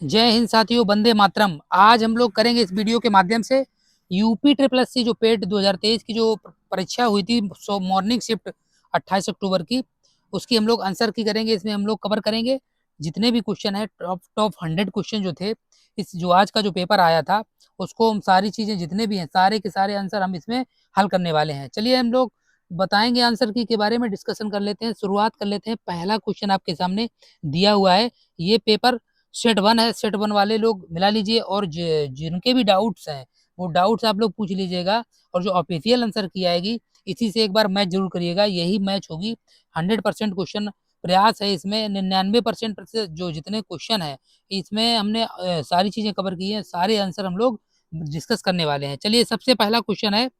जय हिंद साथियों, वंदे मातरम। आज हम लोग करेंगे इस वीडियो के माध्यम से यूपी ट्रिपल एससी जो पेट 2023 की जो परीक्षा हुई थी, सो मॉर्निंग शिफ्ट 28 अक्टूबर की, उसकी हम लोग आंसर की करेंगे। इसमें हम लोग कवर करेंगे जितने भी क्वेश्चन है, टॉप टॉप 100 क्वेश्चन जो थे इस जो आज का जो पेपर आया था, उसको हम सारी चीजें जितने भी हैं सारे के सारे आंसर हम इसमें हल करने वाले हैं। चलिए हम लोग बताएंगे आंसर की के बारे में डिस्कशन कर लेते हैं। शुरुआत कर लेते हैं। पहला क्वेश्चन आपके सामने दिया हुआ है। ये पेपर सेट 1 है। सेट 1 वाले लोग मिला लीजिए और जिनके भी डाउट्स हैं वो डाउट्स आप लोग पूछ लीजिएगा। और जो ऑफिशियल आंसर की आएगी इसी से एक बार मैच जरूर करिएगा। यही मैच होगी। 100% क्वेश्चन प्रयास है इसमें। 99% जो जितने क्वेश्चन है इसमें हमने सारी चीजें कवर की हैं। सारे आंसर हम लोग डिस्कस करने वाले हैं। चलिए सबसे पहला क्वेश्चन है,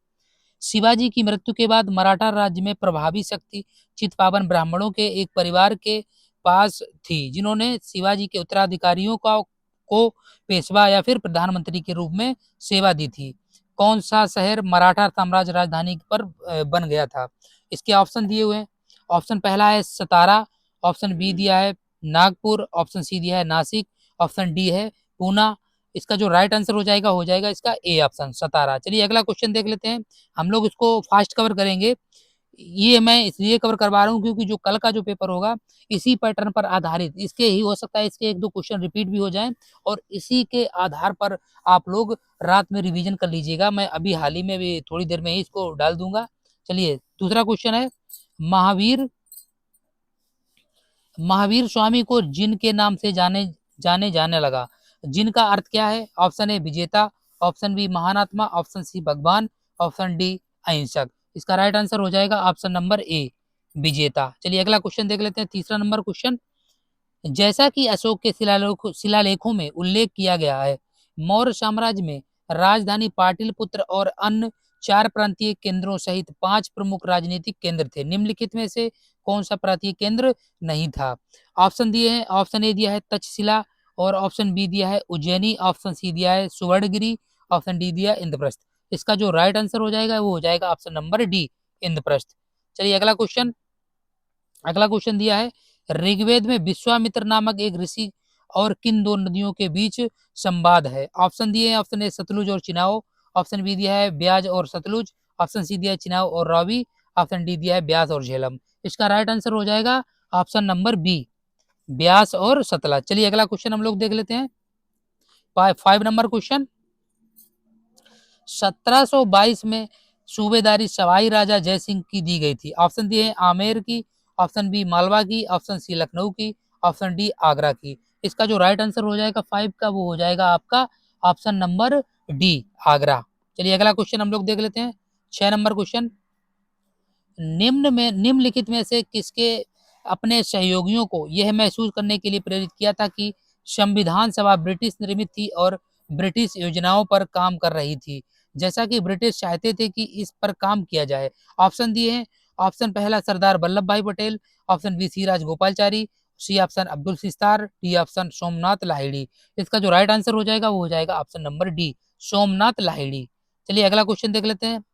शिवाजी की मृत्यु के बाद मराठा राज्य में प्रभावी शक्ति चित्पावन ब्राह्मणों के एक परिवार के पास थी, जिन्होंने शिवाजी के उत्तराधिकारियों को पेशवा या फिर प्रधानमंत्री के रूप में सेवा दी थी। कौन सा शहर मराठा साम्राज्य राजधानी पर बन गया था? इसके ऑप्शन दिए हुए हैं। ऑप्शन पहला है सतारा, ऑप्शन बी दिया है नागपुर, ऑप्शन सी दिया है नासिक, ऑप्शन डी है पूना। इसका जो राइट आंसर हो जाएगा इसका ए ऑप्शन सतारा। चलिए अगला क्वेश्चन देख लेते हैं। हम लोग इसको फास्ट कवर करेंगे। ये मैं इसलिए कवर करवा रहा हूँ क्योंकि जो कल का जो पेपर होगा इसी पैटर्न पर आधारित, इसके ही हो सकता है इसके एक दो क्वेश्चन रिपीट भी हो जाएं और इसी के आधार पर आप लोग रात में रिवीजन कर लीजिएगा। मैं अभी हाल ही में भी थोड़ी देर में ही इसको डाल दूंगा। चलिए दूसरा क्वेश्चन है, महावीर महावीर स्वामी को जिन के नाम से जाने जाने जाने लगा। जिन का अर्थ क्या है? ऑप्शन ए विजेता, ऑप्शन बी महान आत्मा, ऑप्शन सी भगवान, ऑप्शन डी अहिंसक। इसका राइट आंसर हो जाएगा ऑप्शन नंबर ए विजेता। चलिए अगला क्वेश्चन देख लेते हैं। तीसरा नंबर क्वेश्चन, जैसा कि अशोक के शिलालेखों में उल्लेख किया गया है, मौर्य साम्राज्य में राजधानी पाटलिपुत्र और अन्य 4 प्रांतीय केंद्रों सहित 5 प्रमुख राजनीतिक केंद्र थे। निम्नलिखित में से कौन सा प्रांतीय केंद्र नहीं था? ऑप्शन दिए हैं। ऑप्शन ए दिया है तक्षशिला, और ऑप्शन बी दिया है उज्जैनी, ऑप्शन सी दिया है सुवर्णगिरी, ऑप्शन डी दिया है इंद्रप्रस्थ। इसका जो राइट आंसर हो जाएगा वो हो जाएगा ऑप्शन नंबर डी इंद्रप्रस्थ। चलिए अगला क्वेश्चन दिया है, ऋग्वेद में विश्वामित्र नामक एक ऋषि और किन दो नदियों के बीच संवाद है? ऑप्शन दिए हैं। ऑप्शन ए सतलुज और चिनाव, ऑप्शन बी दिया है ब्याज और सतलुज, ऑप्शन सी दिया है चिनाव और रावी, ऑप्शन डी दिया है ब्यास और झेलम। इसका राइट आंसर हो जाएगा ऑप्शन नंबर बी ब्यास और सतलज। चलिए अगला क्वेश्चन हम लोग देख लेते हैं। 5 नंबर क्वेश्चन, 1722 में सूबेदारी सवाई राजा जयसिंह की दी गई थी। ऑप्शन दिए हैं आमेर की, ऑप्शन बी मालवा की, ऑप्शन सी लखनऊ की, ऑप्शन डी आगरा की। इसका जो राइट आंसर हो जाएगा 5 का वो हो जाएगा आपका ऑप्शन नंबर डी आगरा। चलिए अगला क्वेश्चन हम लोग देख लेते हैं। 6 नंबर क्वेश्चन, निम्नलिखित में से किसके अपने सहयोगियों को यह महसूस करने के लिए प्रेरित किया था कि संविधान सभा ब्रिटिश निर्मित थी और ब्रिटिश योजनाओं पर काम कर रही थी, जैसा कि ब्रिटिश चाहते थे कि इस पर काम किया जाए? ऑप्शन दिए हैं। ऑप्शन पहला Sardar Vallabhbhai Patel, option B C Rajagopalachari, C option Abdul सिस्तार, डी ऑप्शन सोमनाथ लाहिड़ी। इसका जो राइट आंसर हो जाएगा वो हो जाएगा option number D Somnath Lahiri. चलिए अगला क्वेश्चन देख लेते हैं।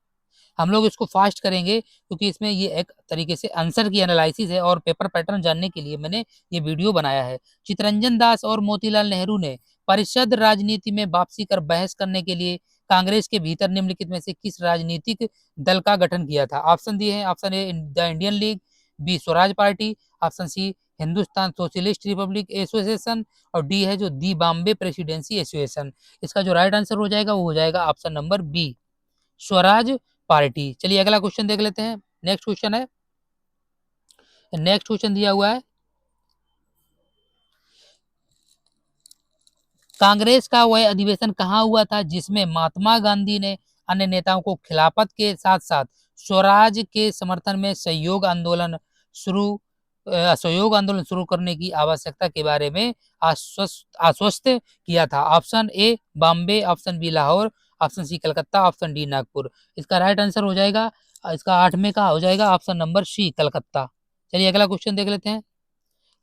हम लोग इसको फास्ट करेंगे क्योंकि इसमें ये एक तरीके से आंसर की एनालिसिस है और पेपर पैटर्न जानने के लिए मैंने ये वीडियो बनाया है। चितरंजन दास और मोतीलाल नेहरू ने परिषद राजनीति में वापसी कर बहस करने के लिए कांग्रेस के भीतर निम्नलिखित में से किस राजनीतिक दल का गठन किया था? ऑप्शन दिए हैं। Option A the Indian league, B Swaraj party, option C Hindustan socialist republic association, और डी है जो दी बॉम्बे प्रेसिडेंसी एसोसिएशन। इसका जो राइट आंसर हो जाएगा वो हो जाएगा option number B Swaraj party. चलिए अगला क्वेश्चन देख लेते हैं। नेक्स्ट क्वेश्चन दिया हुआ है, कांग्रेस का वह अधिवेशन कहाँ हुआ था जिसमें महात्मा गांधी ने अन्य नेताओं को खिलाफत के साथ साथ स्वराज के समर्थन में सहयोग आंदोलन शुरू करने की आवश्यकता के बारे में आश्वस्त किया था? Option A Bombay, option B Lahore, option C Calcutta, option D Nagpur. इसका राइट आंसर हो जाएगा इसका 8वें का हो जाएगा ऑप्शन नंबर सी कलकत्ता। चलिए अगला क्वेश्चन देख लेते हैं।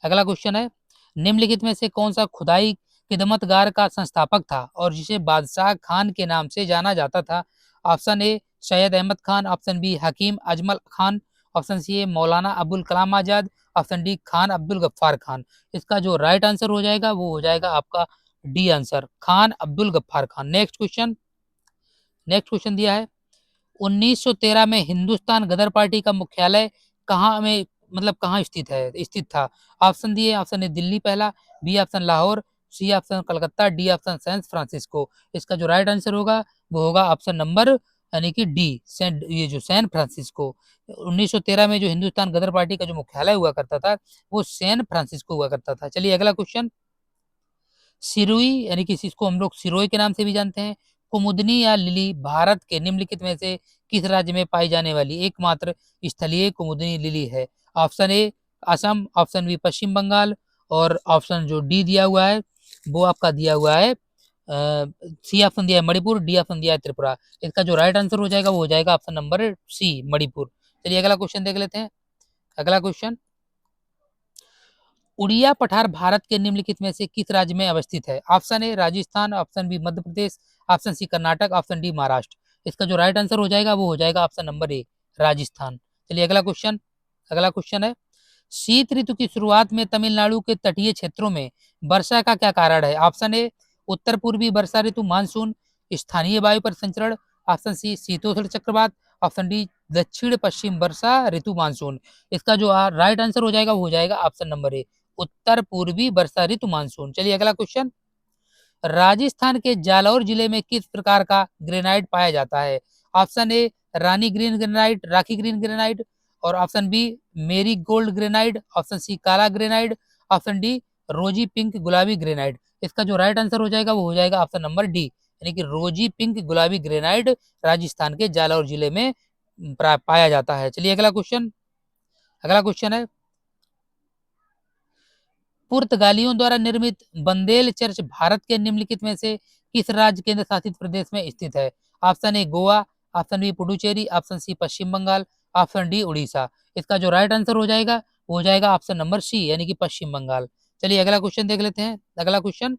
अगला क्वेश्चन है, निम्नलिखित में से कौन सा खुदाई खिदमतगार का संस्थापक था और जिसे बादशाह खान के नाम से जाना जाता था? Option A Syed Ahmad Khan, option B Hakim Ajmal Khan, option C है मौलाना अबुल कलाम आजाद, ऑप्शन डी खान अब्दुल गफ्फार खान। इसका जो राइट आंसर हो जाएगा वो हो जाएगा आपका D answer, Khan Abdul Ghaffar Khan. Next question दिया है 1913 में हिंदुस्तान गदर पार्टी का मुख्यालय कहाँ में, मतलब कहाँ स्थित था। ऑप्शन दिए, ऑप्शन ए दिल्ली पहला, B option Lahore, C option Calcutta, D option San Francisco. इसका जो राइट आंसर होगा वो होगा ऑप्शन नंबर यानी कि डी, ये जो सैन फ्रांसिस्को। 1913 में जो हिंदुस्तान गदर पार्टी का जो मुख्यालय हुआ करता था वो सैन फ्रांसिस्को हुआ करता था। चलिए अगला क्वेश्चन, सिरोही यानी कि इसको हम लोग सिरोही के नाम से भी जानते हैं, कुमुदनी या लिली भारत के निम्नलिखित में से किस राज्य में पाई जाने वाली एकमात्र स्थलीय कुमुदनी लिली है। Option A Assam, option B Paschim Bangal, और ऑप्शन जो डी दिया हुआ है वो आपका दिया हुआ है सी ऑप्शन दिया है मणिपुर, डी ऑप्शन दिया है त्रिपुरा। इसका जो राइट आंसर हो जाएगा वो हो जाएगा ऑप्शन नंबर सी मणिपुर। चलिए अगला क्वेश्चन देख लेते हैं। अगला क्वेश्चन, उड़िया पठार भारत के निम्नलिखित में से किस राज्य में अवस्थित है। Option A Rajasthan, option B Madhya Pradesh, option C Karnataka, option D Maharashtra. इसका जो राइट आंसर हो जाएगा वो हो जाएगा ऑप्शन नंबर ए राजस्थान। चलिए अगला क्वेश्चन है, शीत ऋतु की शुरुआत में तमिलनाडु के तटीय क्षेत्रों में वर्षा का क्या कारण है। ऑप्शन ए उत्तर पूर्वी वर्षा ऋतु मानसून, स्थानीय वायु पर संचरण, ऑप्शन सी शीतोष्ण चक्रवात, ऑप्शन डी दक्षिण पश्चिम वर्षा ऋतु मानसून। इसका जो राइट आंसर हो जाएगा वो हो जाएगा ऑप्शन नंबर ए उत्तर पूर्वी वर्षा ऋतु मानसून। चलिए अगला क्वेश्चन, राजस्थान के जालौर जिले में किस प्रकार का ग्रेनाइट पाया जाता है। ऑप्शन ए रानी ग्रीन ग्रेनाइट, राखी ग्रीन ग्रेनाइट, और ऑप्शन बी मेरी गोल्ड ग्रेनाइट, ऑप्शन सी काला ग्रेनाइट, ऑप्शन डी रोजी पिंक गुलाबी ग्रेनाइट। इसका जो राइट आंसर हो जाएगा वो हो जाएगा ऑप्शन नंबर डी यानी कि रोजी पिंक गुलाबी ग्रेनाइट राजस्थान के जालौर जिले में पाया जाता है। चलिए अगला क्वेश्चन है, पुर्तगालियों द्वारा निर्मित बंदेल चर्च भारत के निम्नलिखित में से किस राज्य केंद्र शासित प्रदेश में स्थित है। Option A Goa, option B Puducherry, option C Paschim Bangal, option D Orissa. इसका जो राइट आंसर हो जाएगा वो हो जाएगा ऑप्शन नंबर सी यानी कि पश्चिम बंगाल। चलिए अगला क्वेश्चन देख लेते हैं। अगला क्वेश्चन,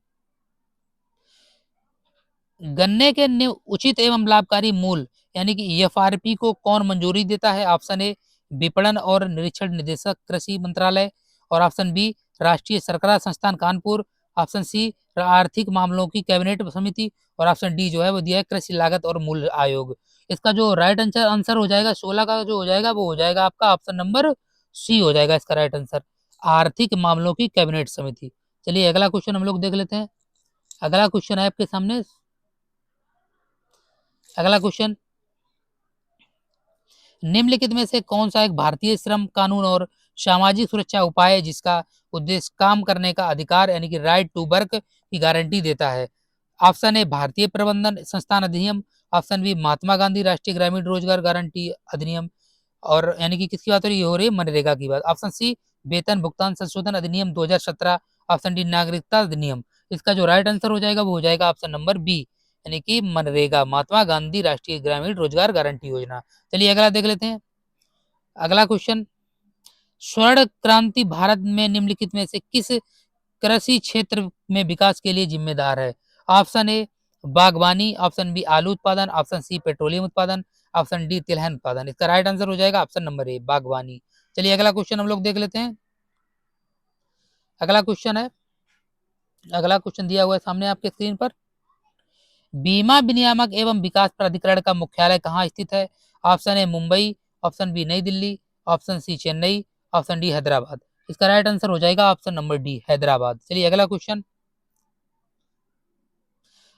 गन्ने के उचित एवं लाभकारी मूल्य यानी कि एफआरपी को कौन मंजूरी देता है। ऑप्शन ए विपणन और निरीक्षण निदेशक कृषि मंत्रालय, और ऑप्शन बी राष्ट्रीय सरकार संस्थान कानपुर, ऑप्शन सी आर्थिक मामलों की कैबिनेट समिति, और ऑप्शन डी जो है वो दिया है कृषि लागत और मूल्य आयोग। इसका जो राइट आंसर हो जाएगा 16 का जो हो जाएगा वो हो जाएगा आपका ऑप्शन नंबर सी हो जाएगा इसका राइट आंसर, आर्थिक मामलों की कैबिनेट समिति। चलिए अगला क्वेश्चन हम लोग देख लेते हैं। अगला क्वेश्चन है आपके सामने, अगला क्वेश्चन, निम्नलिखित में से कौन सा एक भारतीय श्रम कानून और सामाजिक सुरक्षा उपाय है जिसका उद्देश्य काम करने का अधिकार यानी कि राइट टू वर्क की गारंटी देता है। ऑप्शन ए भारतीय प्रबंधन संस्थान अधिनियम, ऑप्शन बी महात्मा गांधी राष्ट्रीय ग्रामीण रोजगार गारंटी अधिनियम, और यानी कि किसकी बात हो रही है मनरेगा की बात। ऑप्शन सी वेतन भुगतान संशोधन अधिनियम 2017, ऑप्शन डी नागरिकता अधिनियम। इसका जो राइट आंसर हो जाएगा वो हो जाएगा ऑप्शन नंबर बी यानी कि मनरेगा, महात्मा गांधी राष्ट्रीय ग्रामीण रोजगार गारंटी योजना। चलिए अगला देख लेते हैं। अगला क्वेश्चन, स्वर्ण क्रांति भारत में निम्नलिखित में से किस कृषि क्षेत्र में विकास के लिए जिम्मेदार है। ऑप्शन ए बागवानी, ऑप्शन बी आलू उत्पादन, ऑप्शन सी पेट्रोलियम उत्पादन, ऑप्शन डी तिलहन उत्पादन। इसका राइट आंसर हो जाएगा ऑप्शन नंबर ए बागवानी। चलिए अगला क्वेश्चन हम लोग देख लेते हैं। अगला क्वेश्चन दिया हुआ है सामने आपके स्क्रीन पर, बीमा विनियामक एवं विकास प्राधिकरण का मुख्यालय कहाँ स्थित है। Option A Mumbai, option B Nai Delhi, option C Chennai, option D Hyderabad. इसका राइट आंसर हो जाएगा ऑप्शन नंबर डी हैदराबाद। चलिए अगला क्वेश्चन,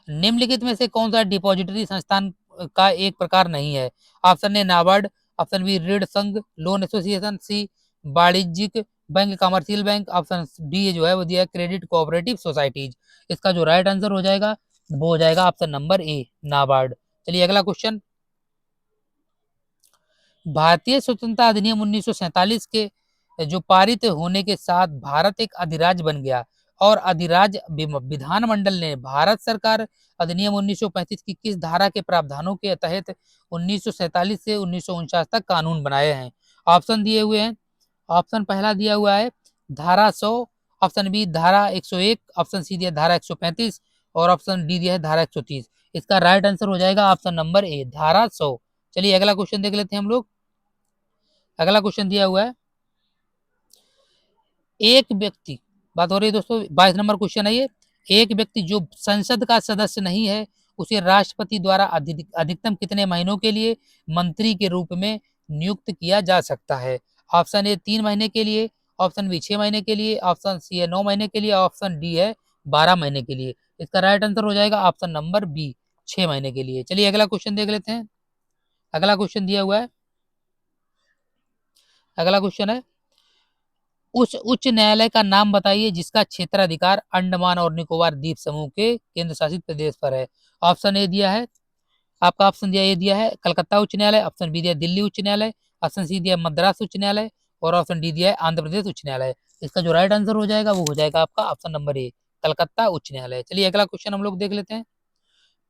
निम्नलिखित में से कौन सा डिपॉजिटरी संस्थान का एक प्रकार नहीं है। Option A NABARD, option B ऋण संघ लोन एसोसिएशन, सी वाणिज्यिक bank commercial bank, option D जो है वो दिया है क्रेडिट कोऑपरेटिव सोसाइटीज। इसका जो राइट आंसर हो जाएगा वो हो जाएगा ऑप्शन नंबर ए नाबार्ड। चलिए अगला क्वेश्चन, भारतीय स्वतंत्रता अधिनियम 1947 के जो पारित होने के साथ भारत एक अधिराज्य बन गया और अधिराज्य विधानमंडल ने भारत सरकार अधिनियम 1935 की किस धारा के प्रावधानों के तहत 1947 से 1949 तक कानून बनाए हैं। ऑप्शन दिए हुए हैं, ऑप्शन पहला दिया हुआ है धारा 100, ऑप्शन बी धारा 101, ऑप्शन सी दिया धारा 135, और ऑप्शन डी दिया है धारा 130। इसका राइट आंसर हो जाएगा ऑप्शन नंबर ए धारा 100। चलिए अगला क्वेश्चन देख लेते हैं हम लोग। अगला क्वेश्चन दिया हुआ है, एक व्यक्ति, बात हो रही है दोस्तों 22 नंबर क्वेश्चन है ये, एक व्यक्ति जो संसद का सदस्य नहीं है उसे राष्ट्रपति द्वारा अधिकतम कितने महीनों के लिए मंत्री के रूप में नियुक्त किया जा सकता है? ऑप्शन ए 3 महीने के लिए, ऑप्शन बी 6 महीने के लिए, ऑप्शन सी है 9 महीने के लिए, ऑप्शन डी है 12 महीने के लिए। इसका राइट आंसर हो जाएगा ऑप्शन नंबर बी 6 महीने के लिए। चलिए अगला क्वेश्चन देख लेते हैं। अगला क्वेश्चन दिया हुआ है, अगला क्वेश्चन है, उस उच्च न्यायालय का नाम बताइए जिसका क्षेत्राधिकार अंडमान और निकोबार द्वीप समूह के केंद्र शासित प्रदेश पर है। ऑप्शन ए दिया है, आपका ऑप्शन दिया ए दिया है कलकत्ता उच्च न्यायालय, ऑप्शन बी दिया दिल्ली उच्च न्यायालय, ऑप्शन सी दिया मद्रास उच्च न्यायालय और ऑप्शन डी दिया है आंध्र प्रदेश उच्च न्यायालय। इसका जो राइट आंसर हो जाएगा वो हो जाएगा आपका ऑप्शन नंबर ए कलकत्ता उच्च न्यायालय। चलिए अगला क्वेश्चन हम लोग देख लेते हैं।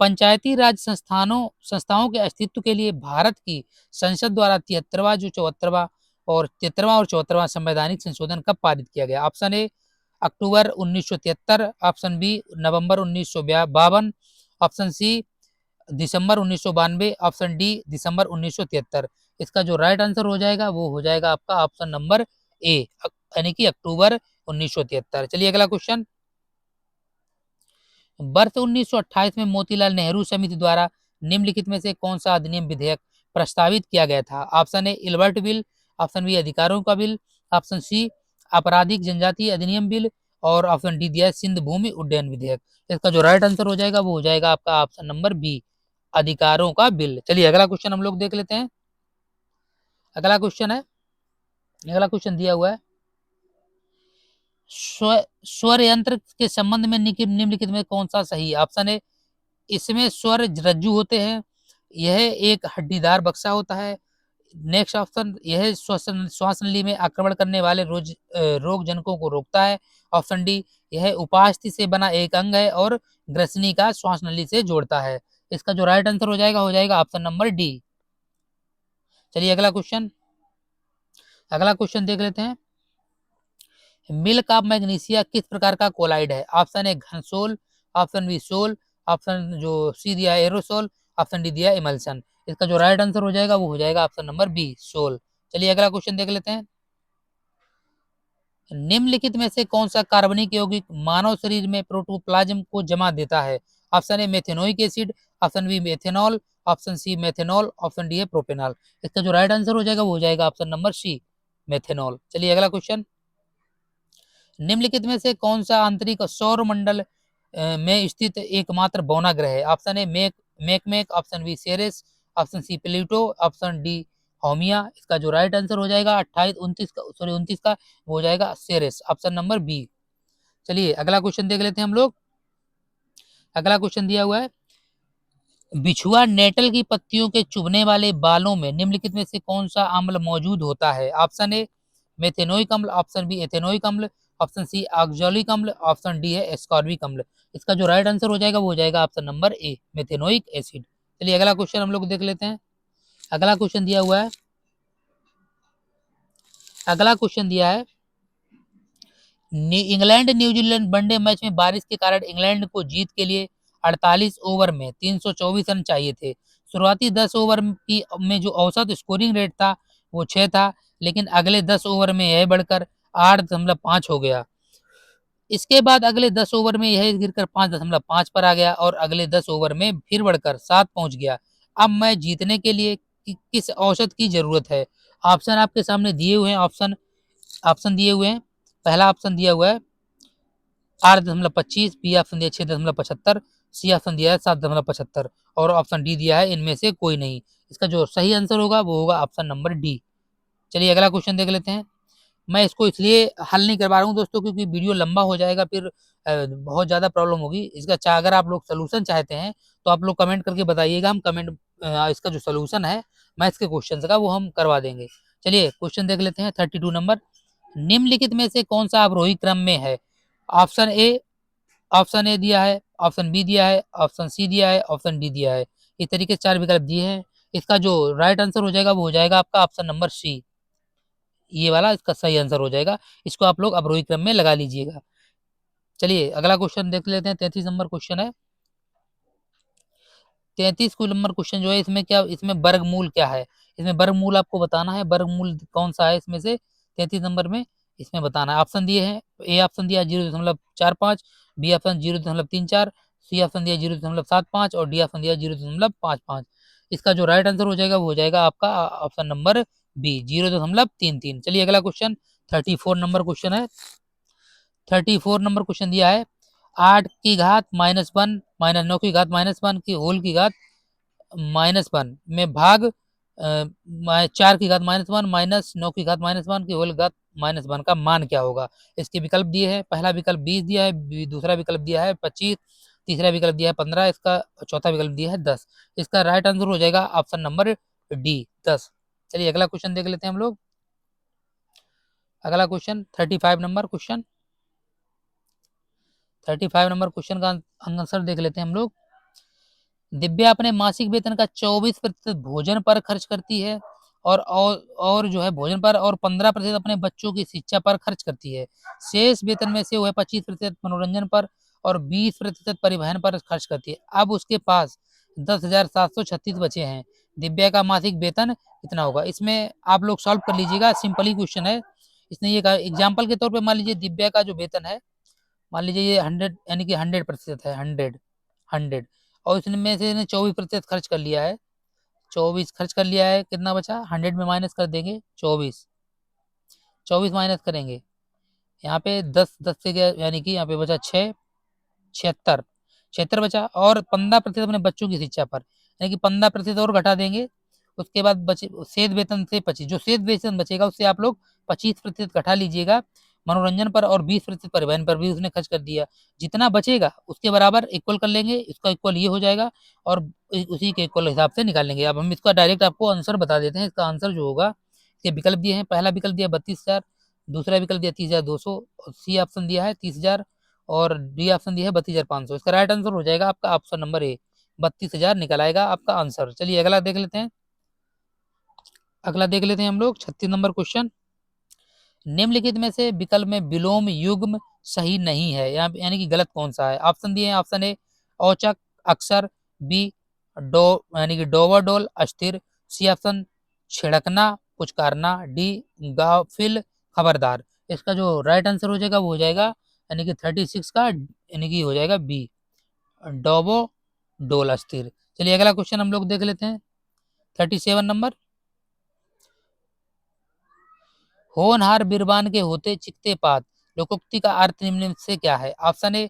पंचायती राज संस्थाओं के अस्तित्व के लिए भारत की संसद द्वारा 73वां जो 73वां और 74वां संवैधानिक संशोधन कब पारित किया गया? ऑप्शन ए अक्टूबर 1973, ऑप्शन बी नवंबर 1952, ऑप्शन सी दिसंबर 1992, ऑप्शन डी दिसंबर 1973। इसका जो राइट आंसर हो जाएगा वो हो जाएगा आपका ऑप्शन नंबर ए यानी कि अक्टूबर 1973। चलिए अगला क्वेश्चन, वर्ष 1928 में मोतीलाल नेहरू समिति द्वारा निम्नलिखित में से कौन सा अधिनियम विधेयक प्रस्तावित किया गया था? Option A Ilbert bill, option B अधिकारों का बिल, ऑप्शन सी आपराधिक जनजातीय अधिनियम बिल और ऑप्शन डी दिया है सिंध भूमि उड्डयन विधेयक। इसका जो राइट आंसर हो जाएगा वो हो जाएगा आपका ऑप्शन नंबर बी अधिकारों का बिल। चलिए अगला क्वेश्चन हम लोग देख लेते हैं। अगला क्वेश्चन है, अगला क्वेश्चन दिया हुआ है, स्वर यंत्र के संबंध में निम्नलिखित में कौन सा सही है? ऑप्शन ए इसमें स्वर रज्जु होते हैं, यह एक हड्डीदार बक्सा होता है। नेक्स्ट ऑप्शन, यह श्वास नली में आक्रमण करने वाले रोग जनकों को रोकता है। ऑप्शन डी, यह उपास्थि से बना एक अंग है और ग्रसनी का श्वास नली से जोड़ता है। इसका जो राइट आंसर हो जाएगा ऑप्शन नंबर डी। चलिए अगला क्वेश्चन, अगला क्वेश्चन देख लेते हैं। मिल्क ऑफ मैग्नीशिया किस प्रकार का कोलाइड है? ऑप्शन ए घनसोल, ऑप्शन बी सोल, ऑप्शन जो सी दिया है एरोसोल, ऑप्शन डी दिया इमल्सन। इसका जो राइट आंसर हो जाएगा वो हो जाएगा ऑप्शन नंबर बी सोल। चलिए अगला क्वेश्चन देख लेते हैं। निम्नलिखित में से कौन सा कार्बनिक यौगिक मानव शरीर में प्रोटोप्लाज्म को जमा देता है? Option A methanoic acid, option B methanol, option C methanol, option D है प्रोपेनॉल। इसका जो राइट आंसर हो जाएगा वो हो जाएगा ऑप्शन नंबर सी मेथेनॉल। चलिए अगला क्वेश्चन, निम्नलिखित में से कौन सा आंतरिक सौर मंडल में स्थित एकमात्र बौना ग्रह है? Option A Makemake, option B Ceres, option C Pluto, option D Haumea. इसका जो राइट आंसर हो जाएगा 29 का वो हो जाएगा सेरेस, ऑप्शन नंबर बी। चलिए अगला क्वेश्चन देख लेते हैं हम लोग। अगला क्वेश्चन दिया हुआ है, बिछुआ नेटल की पत्तियों के चुभने वाले बालों में निम्नलिखित में से कौन सा अम्ल मौजूद होता है? ऑप्शन ए मेथेनोइक अम्ल, ऑप्शन बी एथेनोइक अम्ल, ऑप्शन सी ऑक्सैलिक अम्ल, ऑप्शन डी है एस्कॉर्बिक अम्ल। इसका जो राइट आंसर हो जाएगा वो हो जाएगा ऑप्शन नंबर ए मेथेनोइक एसिड। चलिए अगला क्वेश्चन हम लोग देख लेते हैं। अगला क्वेश्चन दिया हुआ है, अगला क्वेश्चन दिया है, इंग्लैंड न्यूजीलैंड वनडे मैच में बारिश के कारण इंग्लैंड को जीत के लिए 48 ओवर में 324 रन चाहिए थे। शुरुआती 10 ओवर में जो औसत स्कोरिंग रेट था वो 6 था, लेकिन अगले 10 ओवर में यह बढ़कर 8.5 हो गया। इसके बाद अगले 10 ओवर में यह गिरकर 5.5 पर आ गया और अगले 10 ओवर में फिर बढ़कर 7 पहुंच गया। अब मैच जीतने के लिए किस औसत की जरूरत है? ऑप्शन आपके सामने दिए हुए हैं, ऑप्शन दिए हुए हैं। पहला ऑप्शन दिया हुआ है 8.25, बी ऑप्शन दिया 6.75, सी ऑप्शन दिया है 7.75 और ऑप्शन डी दिया है इनमें से कोई नहीं। इसका जो सही आंसर होगा वो होगा ऑप्शन नंबर डी। चलिए अगला क्वेश्चन देख लेते हैं। मैं इसको इसलिए हल नहीं करवा रहा हूँ दोस्तों क्योंकि वीडियो लंबा हो जाएगा, फिर बहुत ज़्यादा प्रॉब्लम होगी। इसका अगर आप लोग सोल्यूशन चाहते हैं तो आप लोग कमेंट करके बताइएगा, हम इसका जो सोल्यूशन है मैथ्स के क्वेश्चन का वो हम करवा देंगे। चलिए क्वेश्चन देख लेते हैं 32 नंबर, निम्नलिखित में से कौन सा अवरोही क्रम में है? ऑप्शन ए दिया है, ऑप्शन बी दिया है, ऑप्शन सी दिया है, ऑप्शन डी दिया है। इस तरीके से 4 विकल्प दिए हैं। इसका जो राइट आंसर हो जाएगा वो हो जाएगा आपका ऑप्शन नंबर सी, ये वाला इसका सही आंसर हो जाएगा। इसको आप लोग अवरोही क्रम में लगा लीजिएगा। चलिए अगला क्वेश्चन देख लेते हैं। 33 नंबर क्वेश्चन है। 33 नंबर क्वेश्चन जो है इसमें वर्गमूल क्या है? इसमें वर्गमूल आपको बताना है, वर्गमूल कौन सा है इसमें से 33 नंबर में। इसमें बताना है। ऑप्शन दिए हैं, ए ऑप्शन दिया है 0.45, बी ऑप्शन 0.34, सी ऑप्शन दिया 0.75 और डी ऑप्शन दिया 0.55। इसका जो राइट आंसर हो जाएगा वो हो जाएगा आपका ऑप्शन नंबर बी 0.33। चलिए अगला क्वेश्चन 34 नंबर क्वेश्चन है। 34 नंबर क्वेश्चन दिया है 8 की घात -1 माइनस 9 की घात -1 की होल की घात -1 में भाग 4 की घात -1 माइनस 9 की घात -1 की होल घात -1 का मान क्या होगा। इसके विकल्प दिए हैं, पहला विकल्प 20 दिया है, दूसरा विकल्प दिया है 25, तीसरा विकल्प दिया है 15, इसका चौथा विकल्प दिया है 10। इसका राइट आंसर हो जाएगा ऑप्शन नंबर डी 10। चलिए अगला क्वेश्चन देख लेते हैं हम लोग। अगला question 35 number question, 35 number question का आंसर देख लेते हैं हम लोग। दिव्या अपने मासिक वेतन का 24% भोजन पर खर्च करती है और जो है भोजन पर, और 15% अपने बच्चों की शिक्षा पर खर्च करती है। शेष वेतन में से वह 25% मनोरंजन पर और 20% परिवहन पर खर्च करती है। अब उसके पास 10,736 बचे हैं। दिव्या का मासिक वेतन कितना होगा। इसमें आप लोग सॉल्व कर लीजिएगा, सिंपल ही क्वेश्चन है। इसने ये कहा एग्जाम्पल के तौर पे, मान लीजिए दिव्या का जो वेतन है, मान लीजिए ये 100 यानी कि 100% है, 100 और इसमें से इसने 24% खर्च कर लिया है। 24 खर्च कर लिया है, कितना बचा, 100 में माइनस कर देंगे 24, 24 माइनस करेंगे यहाँ पे 10 से गया, यानी कि यहाँ पे बचा 6, 76, 76 बचा, और 15% अपने बच्चों की शिक्षा पर, यानी कि 15% और घटा देंगे। उसके बाद बचे शेष वेतन से 25, जो शेष वेतन बचेगा उससे आप लोग 25% घटा लीजिएगा मनोरंजन पर, और 20% परिवहन पर भी उसने खर्च कर दिया। जितना बचेगा उसके बराबर इक्वल कर लेंगे, इसका इक्वल ये हो जाएगा और उसी के इक्वल हिसाब से निकाल लेंगे। अब हम इसका डायरेक्ट आपको आंसर बता देते हैं। इसका आंसर जो होगा, इसके विकल्प दिए हैं, पहला विकल्प दिया 32,000, दूसरा विकल्प दिया 30,200, सी ऑप्शन दिया है 30,000 और डी ऑप्शन दिया है 32,500। इसका राइट आंसर हो जाएगा आपका ऑप्शन नंबर ए, 32,000 निकल आएगा आपका आंसर। चलिए अगला देख लेते हैं। अगला देख लेते हैं हम लोग 36 नंबर क्वेश्चन। निम्नलिखित में से विकल्प में विलोम युग्म सही नहीं है, यानी कि गलत कौन सा है। ऑप्शन दिए हैं, ऑप्शन ए औचक, अक्सर, बी डो यानी कि डोवाडोल, अस्थिर, सी ऑप्शन छिड़कना, पुचकारना, डी गाफिल, खबरदार। इसका जो राइट आंसर हो जाएगा वो हो जाएगा यानी कि 36 का, यानी कि हो जाएगा बी डोबो डोल, अस्थिर। चलिए अगला क्वेश्चन हम लोग देख लेते हैं 37 नंबर। होनहार बिरबान के होते चिकते पात लोकोक्ति का अर्थ निम्न से क्या है। ऑप्शन ए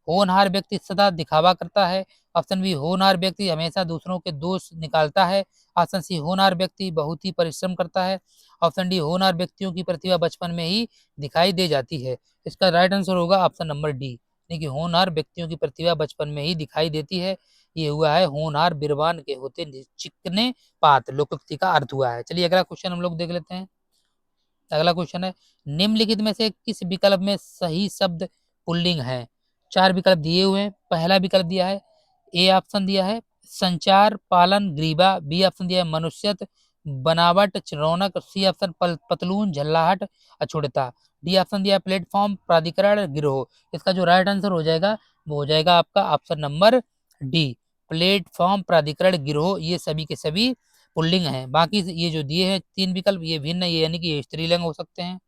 होनहार व्यक्ति सदा दिखावा करता है, ऑप्शन बी होनहार व्यक्ति हमेशा दूसरों के दोष निकालता है, ऑप्शन सी होनहार व्यक्ति बहुत ही परिश्रम करता है, ऑप्शन डी होनहार व्यक्तियों की प्रतिभा बचपन में ही दिखाई दे जाती है। इसका राइट आंसर होगा ऑप्शन नंबर डी, यानी कि होनहार व्यक्तियों की प्रतिभा बचपन में ही दिखाई देती है। ये हुआ है होनहार बिरबान के होते चिकने पात लोकोक्ति का अर्थ हुआ है। चलिए अगला क्वेश्चन हम लोग देख लेते हैं। अगला क्वेश्चन है निम्नलिखित में से किस विकल्प में सही शब्द पुल्लिंग है। चार विकल्प दिए हुए हैं, पहला विकल्प दिया है, ए ऑप्शन दिया है संचार, पालन, ग्रीवा, बी ऑप्शन दिया है मनुष्यत, बनावट, रौनक, सी ऑप्शन पतलून, झल्लाहट, अछूतता, डी ऑप्शन दिया है प्लेटफॉर्म, प्राधिकरण, गिरोह। इसका जो राइट आंसर हो जाएगा वो हो जाएगा आपका ऑप्शन नंबर डी, प्लेटफॉर्म, प्राधिकरण, गिरोह। ये सभी के सभी पुल्लिंग है। बाकी ये जो दिए हैं तीन विकल्प ये भिन्न है, ये यानी कि स्त्रीलिंग हो सकते हैं।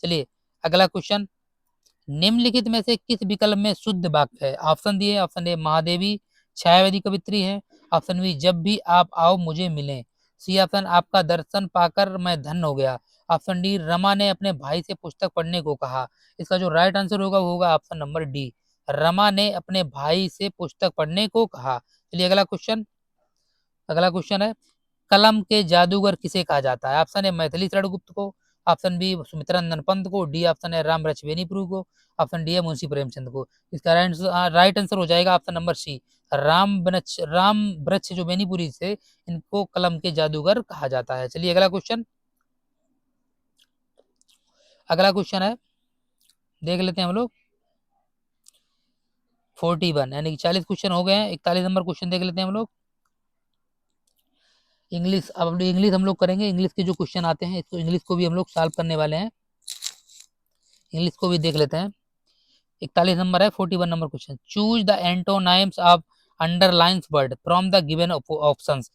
चलिए अगला क्वेश्चन, निम्नलिखित में से किस विकल्प में शुद्ध वाक्य है। ऑप्शन दिए, ऑप्शन ए महादेवी छायावादी कवित्री है, ऑप्शन बी जब भी आप आओ मुझे मिले, सी ऑप्शन आपका दर्शन पाकर मैं धन्य हो गया, ऑप्शन डी रमा ने अपने भाई से पुस्तक पढ़ने को कहा। इसका जो राइट आंसर होगा वो होगा ऑप्शन नंबर डी, रमा ने अपने भाई से पुस्तक पढ़ने को कहा। चलिए अगला क्वेश्चन, अगला क्वेश्चन है कलम के जादूगर किसे कहा जाता है। ऑप्शन ए मैथिली शरण गुप्त को, ऑप्शन बी सुमित्रा नंदन पंत को, डी ऑप्शन है राम वृक्ष बेनीपुरी को, ऑप्शन डी है मुंशी प्रेमचंद को। इसका राइट आंसर हो जाएगा ऑप्शन नंबर सी, राम वृक्ष जो बेनीपुरी से, इनको कलम के जादूगर कहा जाता है। चलिए अगला क्वेश्चन, अगला क्वेश्चन है देख लेते हैं हम लोग 41, यानी कि 40 क्वेश्चन हो गए हैं। 41 नंबर क्वेश्चन देख लेते हैं हम लोग इंग्लिश। अब इंग्लिश हम लोग करेंगे, इंग्लिश के जो क्वेश्चन आते हैं इसको इंग्लिश को भी हम लोग सॉल्व करने वाले हैं। इंग्लिश को भी देख लेते हैं। 41 नंबर है 41 number question, choose the antonyms of underlines word from the given options.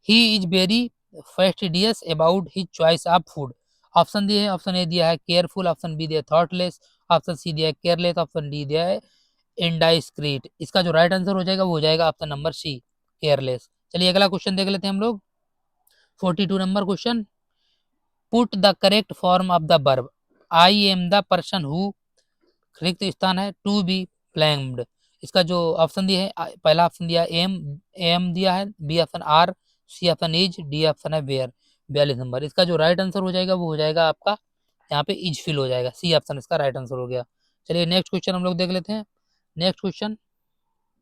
He is very fastidious about his choice of food, option दिए हैं, ऑप्शन ए दिया है केयरफुल, ऑप्शन बी दिया है थॉटलेस, ऑप्शन सी दिया है केयरलेस, ऑप्शन डी दिया है इंडाइस्क्रीट। इसका जो राइट आंसर हो जाएगा वो हो जाएगा ऑप्शन नंबर सी केयरलेस। चलिए अगला क्वेश्चन देख लेते हैं हम लोग। 42 number question, put the correct form of the verb I am the person who, रिक्त स्थान है टू बी ब्लैंक्ड। इसका जो ऑप्शन दिया है, पहला ऑप्शन दिया है एम, एम दिया है, B option R, C option is, D option है वेयर। 42 नंबर। इसका जो राइट आंसर हो जाएगा वो हो जाएगा आपका यहाँ पे इज फिल हो जाएगा, सी ऑप्शन इसका राइट आंसर हो गया। चलिए नेक्स्ट क्वेश्चन हम लोग देख लेते हैं। Next question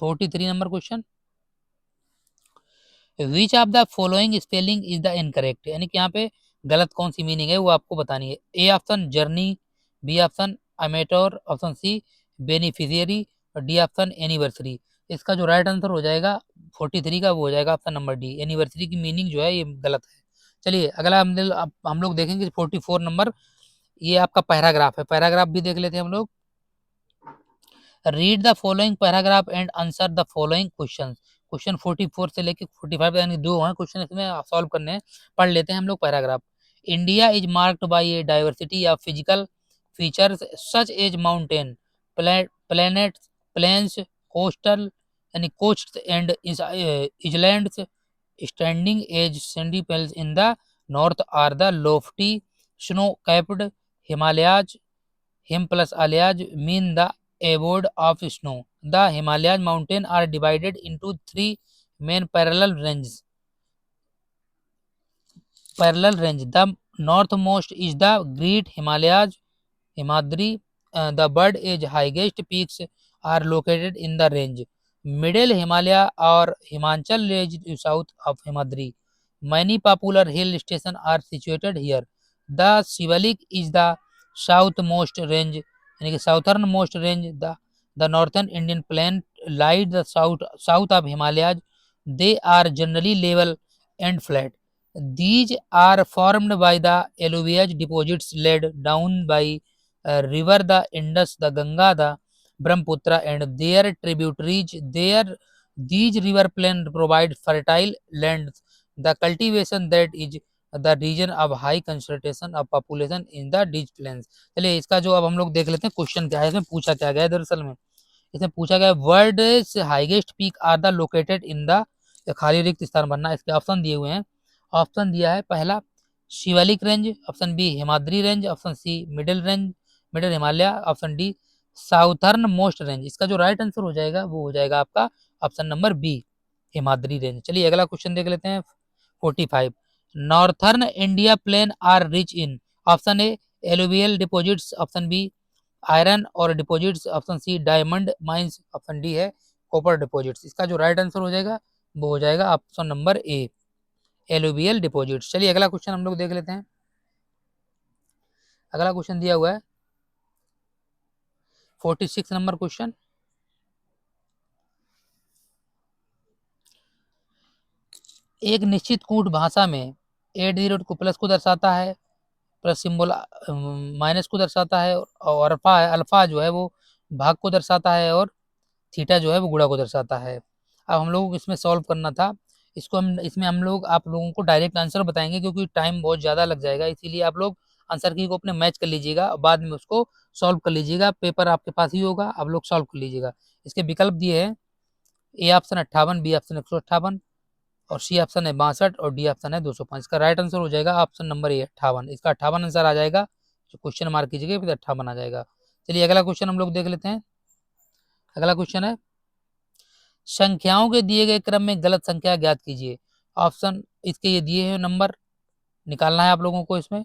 43 number question, which of the following spelling is the incorrect, यानी कि यहाँ पे गलत कौन सी मीनिंग है वो आपको बतानी है। A option journey, B option amateur, option C beneficiary, और डी ऑप्शन एनिवर्सरी। इसका जो राइट आंसर हो जाएगा 43 का वो हो जाएगा ऑप्शन नंबर डी, एनिवर्सरी की मीनिंग जो है ये गलत है। चलिए अगला हम लोग देखेंगे 44 नंबर, ये आपका पैराग्राफ है, पैराग्राफ भी देख लेते हैं हम लोग। Read the following paragraph and answer the following question. Question 44 से लेके 45 यानी दो हैं क्वेश्चन इसमें सॉल्व करने हैं। पढ़ लेते हैं हम लोग paragraph. India is marked by a diversity of physical features such as mountain, planet, plains, coastal यानी coast and islands, standing as sandy pales in the north or the lofty snow capped Himalayas, हिम plus आलियाज mean the abode of snow. The Himalayas mountain are divided into three main parallel ranges. The northmost is the Great Himalayas, Himadri. The bird age highest peaks are located in the range. Middle Himalaya or Himachal range to south of Himadri. Many popular hill stations are situated here. The Shivalik is the southmost range, यानी कि southernmost range. The northern Indian plain lies the south of Himalayas. They are generally level and flat. These are formed by the alluvial deposits laid down by river the Indus, the Ganga, the Brahmaputra and their tributaries. These river plains provide fertile lands. The cultivation that is the region of high concentration of population in the these plains. चलिए इसका जो अब हम लोग देख लेते हैं question क्या है, इसमें पूछा क्या गया है। दरअसल में इसमें पूछा गया world highest peak are the located in the, खाली रिक्त स्थान भरना। इसके ऑप्शन दिए हुए हैं। ऑप्शन दिया है पहला Shivalik range, option B Himadri range, option C middle Himalaya, option D southern most range. इसका जो राइट आंसर हो जाएगा वो हो जाएगा आपका option number B Himadri range. चलिए अगला क्वेश्चन देख लेते हैं 45, northern India plain are rich in, option A alluvial deposits, option B iron ore deposits, option C diamond mines, option D है कॉपर डिपॉजिट्स। इसका जो राइट आंसर हो जाएगा वो हो जाएगा option number A alluvial deposits. चलिए अगला क्वेश्चन हम लोग देख लेते हैं। अगला क्वेश्चन दिया हुआ है 46 नंबर क्वेश्चन, एक निश्चित कूट भाषा में 8 को प्लस को दर्शाता है, प्लस सिंबल माइनस को दर्शाता है, और अल्फा जो है वो भाग को दर्शाता है, और थीटा जो है वो गुणा को दर्शाता है। अब हम लोग इसमें सॉल्व करना था। इसमें हम लोग आप लोगों को डायरेक्ट आंसर बताएंगे क्योंकि टाइम बहुत ज़्यादा लग जाएगा, इसीलिए आप लोग आंसर की को अपने मैच कर लीजिएगा और बाद में उसको सॉल्व कर लीजिएगा। पेपर आपके पास ही होगा, आप लोग सॉल्व कर लीजिएगा। इसके विकल्प दिए हैं, ए ऑप्शन 58, बी ऑप्शन 158, और सी ऑप्शन है 62, और डी ऑप्शन है 205। इसका राइट आंसर हो जाएगा ऑप्शन नंबर ए 58। इसका 58 आंसर आ जाएगा, जो क्वेश्चन मार्क कीजिएगा फिर 58 आ जाएगा। चलिए अगला क्वेश्चन हम लोग देख लेते हैं। अगला क्वेश्चन है, संख्याओं के दिए गए क्रम में गलत संख्या ज्ञात कीजिए। ऑप्शन इसके ये दिए हैं, नंबर निकालना है आप लोगों को। इसमें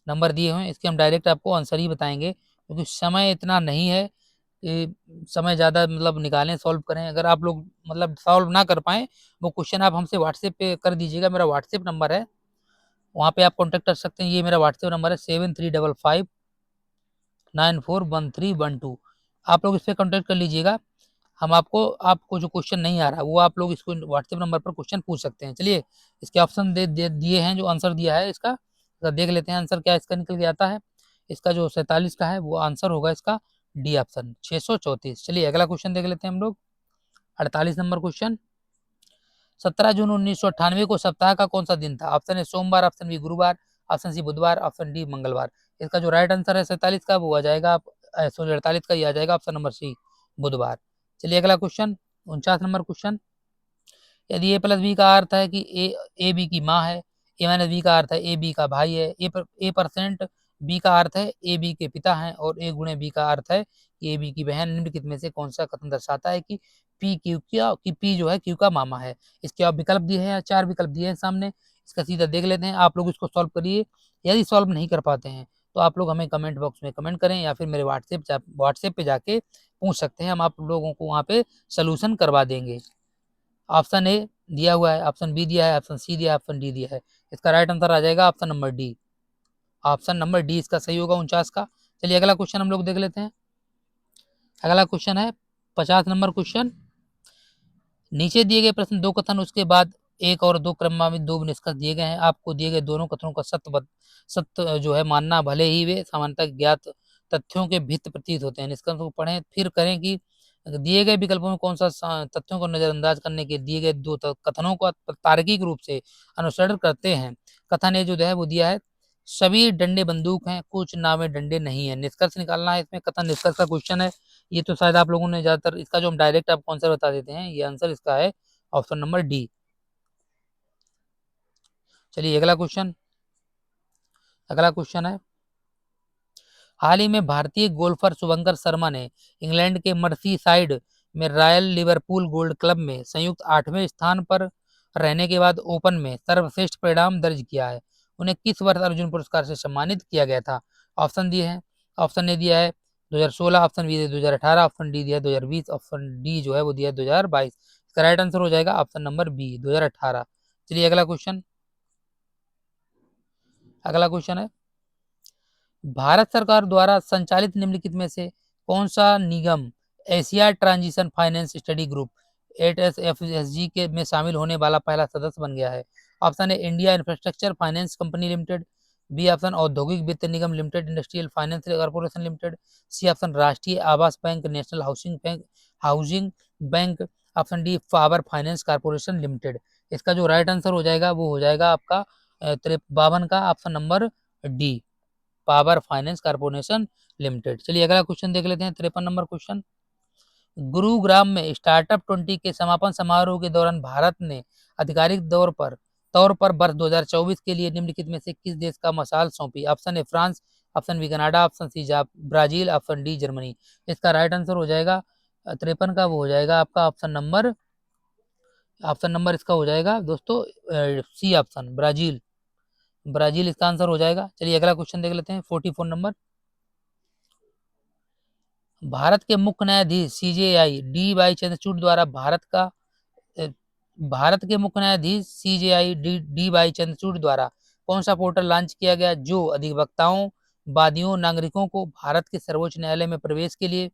नंबर दिए हुए हैं, इसके हम डायरेक्ट आपको आंसर ही बताएंगे क्योंकि समय इतना नहीं है कि समय ज़्यादा मतलब निकालें सॉल्व करें। अगर आप लोग मतलब सॉल्व ना कर पाएँ वो क्वेश्चन आप हमसे व्हाट्सएप पे कर दीजिएगा। मेरा व्हाट्सएप नंबर है, वहाँ पे आप कॉन्टैक्ट कर सकते हैं। ये मेरा व्हाट्सएप नंबर है 7355941312। आप लोग इस पर कॉन्टैक्ट कर लीजिएगा। हम आपको जो क्वेश्चन नहीं आ रहा वो आप लोग इसको व्हाट्सएप नंबर पर क्वेश्चन पूछ सकते हैं। चलिए इसके ऑप्शन दिए हैं, जो आंसर दिया है इसका देख लेते हैं। आंसर क्या इसका निकल के आता है। इसका जो 47 का है वो आंसर होगा इसका डी ऑप्शन 634। चलिए अगला क्वेश्चन देख लेते हैं हम लोग 48 नंबर क्वेश्चन, 17 जून 1998 को सप्ताह का कौन सा दिन था। ऑप्शन है सोमवार, ऑप्शन बी गुरुवार, ऑप्शन सी बुधवार, ऑप्शन डी मंगलवार। इसका जो राइट आंसर है 47 का वो आ जाएगा, आप सॉरी 48 का ये आ जाएगा ऑप्शन नंबर सी बुधवार। चलिए अगला क्वेश्चन 49 नंबर क्वेश्चन, यदि ए प्लस बी का अर्थ है कि ए बी की माँ है, ए माइनस बी का अर्थ है ए बी का भाई है, ए परसेंट बी का अर्थ है ए बी के पिता हैं, और ए गुणे बी का अर्थ है कि ए बी की बहन, निम्नलिखित में से कौन सा कथन दर्शाता है कि पी क्यू क्या कि पी जो है क्यू का मामा है। इसके आप विकल्प दिए हैं, 4 विकल्प दिए हैं सामने, इसका सीधा देख लेते हैं। आप लोग इसको सॉल्व करिए, यदि सॉल्व नहीं कर पाते हैं तो आप लोग हमें कमेंट बॉक्स में कमेंट करें, या फिर मेरे व्हाट्सएप पे जाके पूछ सकते हैं, हम आप लोगों को वहाँ पे सोल्यूशन करवा देंगे। ऑप्शन ए दिया हुआ है, ऑप्शन बी दिया है, ऑप्शन सी दिया है, ऑप्शन डी दिया है। इसका राइट आंसर आ जाएगा option number D. Option number D इसका सही होगा 49 का। चलिए अगला क्वेश्चन हम लोग देख लेते हैं। अगला क्वेश्चन है 50 नंबर क्वेश्चन, नीचे दिए गए प्रश्न दो कथन उसके बाद एक और दो क्रमान्वित दो निष्कर्ष दिए गए हैं। आपको दिए गए दोनों कथनों का सत्य जो है मानना, भले ही वे सामान्यतः ज्ञात तथ्यों के भित्त प्रतीत होते हैं। निष्कर्ष को पढ़ें फिर करें कि दिए गए विकल्पों में कौन सा तथ्यों को नजरअंदाज करने के दिए गए दो कथनों का तार्किक रूप से अनुसरण करते हैं। कथन ए जो है वो दिया है सभी डंडे बंदूक हैं, कुछ नावें डंडे नहीं है। निष्कर्ष निकालना है इसमें, कथन निष्कर्ष का क्वेश्चन है ये, तो शायद आप लोगों ने ज्यादातर इसका जो हम डायरेक्ट आपको आंसर बता देते हैं, ये आंसर इसका है ऑप्शन नंबर डी। चलिए अगला क्वेश्चन है, हाल ही में भारतीय गोल्फर शुभंकर शर्मा ने इंग्लैंड के मर्सीसाइड में रॉयल लिवरपूल गोल्ड क्लब में संयुक्त 8वें स्थान पर रहने के बाद ओपन में सर्वश्रेष्ठ परिणाम दर्ज किया है। उन्हें किस वर्ष अर्जुन पुरस्कार से सम्मानित किया गया था? ऑप्शन दिए हैं, ऑप्शन ए दिया है 2016, ऑप्शन बी दिया 2018, ऑप्शन डी दिया 2020, ऑप्शन डी जो है वो दिया 2022। इसका राइट आंसर हो जाएगा ऑप्शन नंबर बी 2018। चलिए अगला क्वेश्चन है, भारत सरकार द्वारा संचालित निम्नलिखित में से कौन सा निगम Asia transition finance study group ATSFSG के में शामिल होने वाला पहला सदस्य बन गया है? Option A India infrastructure finance company limited, B option औद्योगिक वित्त निगम limited industrial finance corporation limited, C option राष्ट्रीय आवास bank national housing bank, option D power finance corporation limited. इसका जो राइट आंसर हो जाएगा वो हो जाएगा आपका 52 का option number D power finance corporation limited. चलिए अगला क्वेश्चन देख लेते हैं 53 नंबर क्वेश्चन, गुरुग्राम में स्टार्टअप 20 के समापन समारोह के दौरान भारत ने आधिकारिक तौर पर वर्ष 2024 के लिए निम्नलिखित में से किस देश का मशाल सौंपी? Option A France, option B Canada, option C Brazil, option D Germany. इसका राइट आंसर हो जाएगा 53 का वो हो जाएगा आपका ऑप्शन नंबर इसका हो जाएगा दोस्तों सी ऑप्शन ब्राजील इसका आंसर हो जाएगा। चलिए अगला क्वेश्चन देख लेते हैं 44 नंबर, भारत के मुख्य न्यायाधीश CJI DY चंद्रचूड़ द्वारा भारत के मुख्य न्यायाधीश CJI DY चंद्रचूड़ द्वारा कौन सा पोर्टल लॉन्च किया गया जो अधिवक्ताओं, वादियों, नागरिकों को भारत के सर्वोच्च न्यायालय में प्रवेश के लिए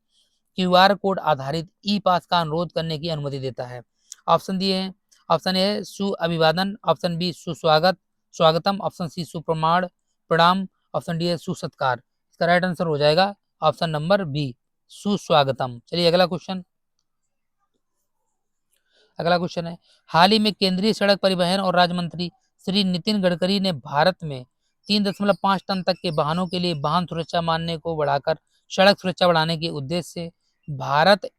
QR कोड आधारित ई पास का अनुरोध करने की अनुमति देता है? ऑप्शन दिए हैं, ऑप्शन ए सु अभिवादन, ऑप्शन बी स्वागतम, ऑप्शन सी प्रणाम, ऑप्शन डी है सुसत्कार। इसका राइट आंसर हो जाएगा ऑप्शन नंबर बी सुस्वागतम। चलिए अगला क्वेश्चन है, हाल ही में केंद्रीय सड़क परिवहन और राज्य मंत्री श्री नितिन गडकरी ने भारत में 3.5 टन तक के वाहनों के लिए वाहन सुरक्षा मानने को बढ़ाकर सड़क सुरक्षा बढ़ाने के उद्देश्य से भारत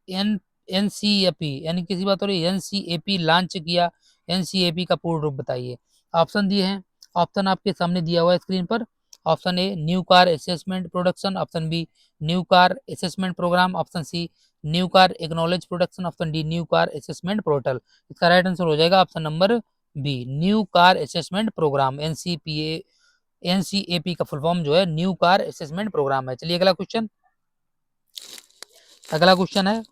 NCAP यानी किसी बात हो रही NCAP लॉन्च किया। NCAP का पूर्ण रूप बताइए। ऑप्शन दिए हैं, ऑप्शन आपके सामने दिया हुआ है स्क्रीन पर। Option A new car assessment production, option B new car assessment programme, option C new car acknowledge production, option D new car assessment portal. इसका राइट आंसर हो जाएगा option number B new car assessment programme. NCAP का full form जो है new car assessment programme है। चलिए अगला question है,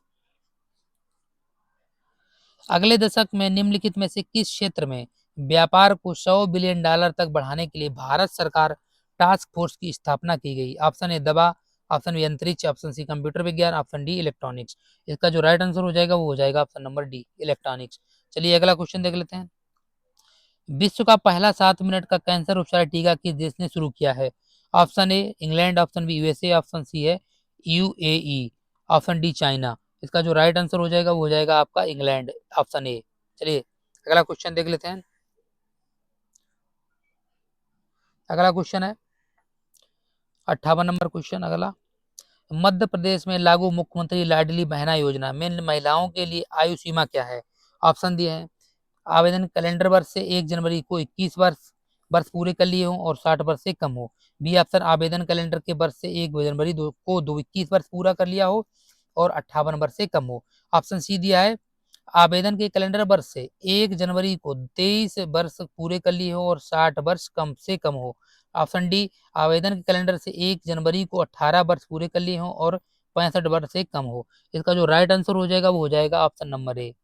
अगले दशक में निम्नलिखित में से किस क्षेत्र में व्यापार को $100 बिलियन तक बढ़ाने के लिए भारत सरकार टास्क फोर्स की स्थापना की गई? ऑप्शन ए दवा, ऑप्शन बी अंतरिक्ष, ऑप्शन सी कंप्यूटर विज्ञान, ऑप्शन डी इलेक्ट्रॉनिक्स। इसका जो राइट आंसर हो जाएगा वो हो जाएगा ऑप्शन नंबर डी इलेक्ट्रॉनिक्स। चलिए अगला क्वेश्चन देख लेते हैं, विश्व का पहला 7 मिनट का कैंसर उपचार टीका किस देश ने शुरू किया है? Option A England, option B USA, option C है UAE, ऑप्शन डी चाइना। इसका जो राइट आंसर हो जाएगा वो हो जाएगा आपका इंग्लैंड, ऑप्शन ए। चलिए अगला क्वेश्चन देख लेते हैं, अगला क्वेश्चन है 58 नंबर क्वेश्चन। अगला, मध्य प्रदेश में लागू मुख्यमंत्री लाडली बहना योजना में महिलाओं के लिए आयु सीमा क्या है? ऑप्शन दिए हैं, आवेदन कैलेंडर वर्ष से 1 जनवरी को 21 वर्ष पूरे कर लिए हो और 60 वर्ष से कम हो। बी ऑप्शन, आवेदन कैलेंडर के वर्ष से 1 जनवरी को 21 वर्ष पूरा कर लिया हो और 58 वर्ष से कम हो। ऑप्शन सी दिया है, आवेदन के कैलेंडर वर्ष से 1 जनवरी को 23 वर्ष पूरे कर लिए हो और 60 वर्ष कम से कम हो। ऑप्शन डी, आवेदन के कैलेंडर से 1 जनवरी को 18 वर्ष पूरे कर लिए हो और 65 वर्ष से कम हो। इसका जो राइट आंसर हो जाएगा वो हो जाएगा ऑप्शन नंबर ए,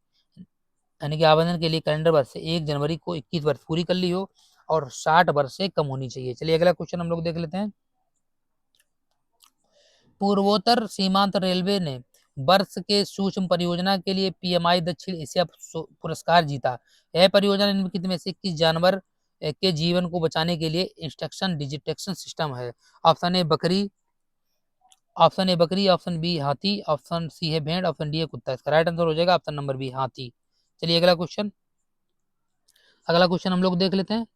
यानी कि आवेदन के लिए कैलेंडर वर्ष से 1 जनवरी को 21 वर्ष पूरी कर ली हो और 60 वर्ष से कम होनी चाहिए। चलिए अगला क्वेश्चन हम लोग देख लेते हैं। पूर्वोत्तर सीमांत रेलवे ने वर्ष के सूक्ष्म परियोजना के लिए पीएमआई दक्षिण एशिया पुरस्कार जीता। यह परियोजना निम्नलिखित में से किस जानवर के जीवन को बचाने के लिए इंस्ट्रक्शन डिजिटेक्शन सिस्टम है? ऑप्शन ए बकरी, ऑप्शन बी हाथी, ऑप्शन सी है भेड़, ऑप्शन डी है कुत्ता। इसका राइट आंसर हो जाएगा ऑप्शन नंबर बी हाथी। चलिए अगला क्वेश्चन हम लोग देख लेते हैं।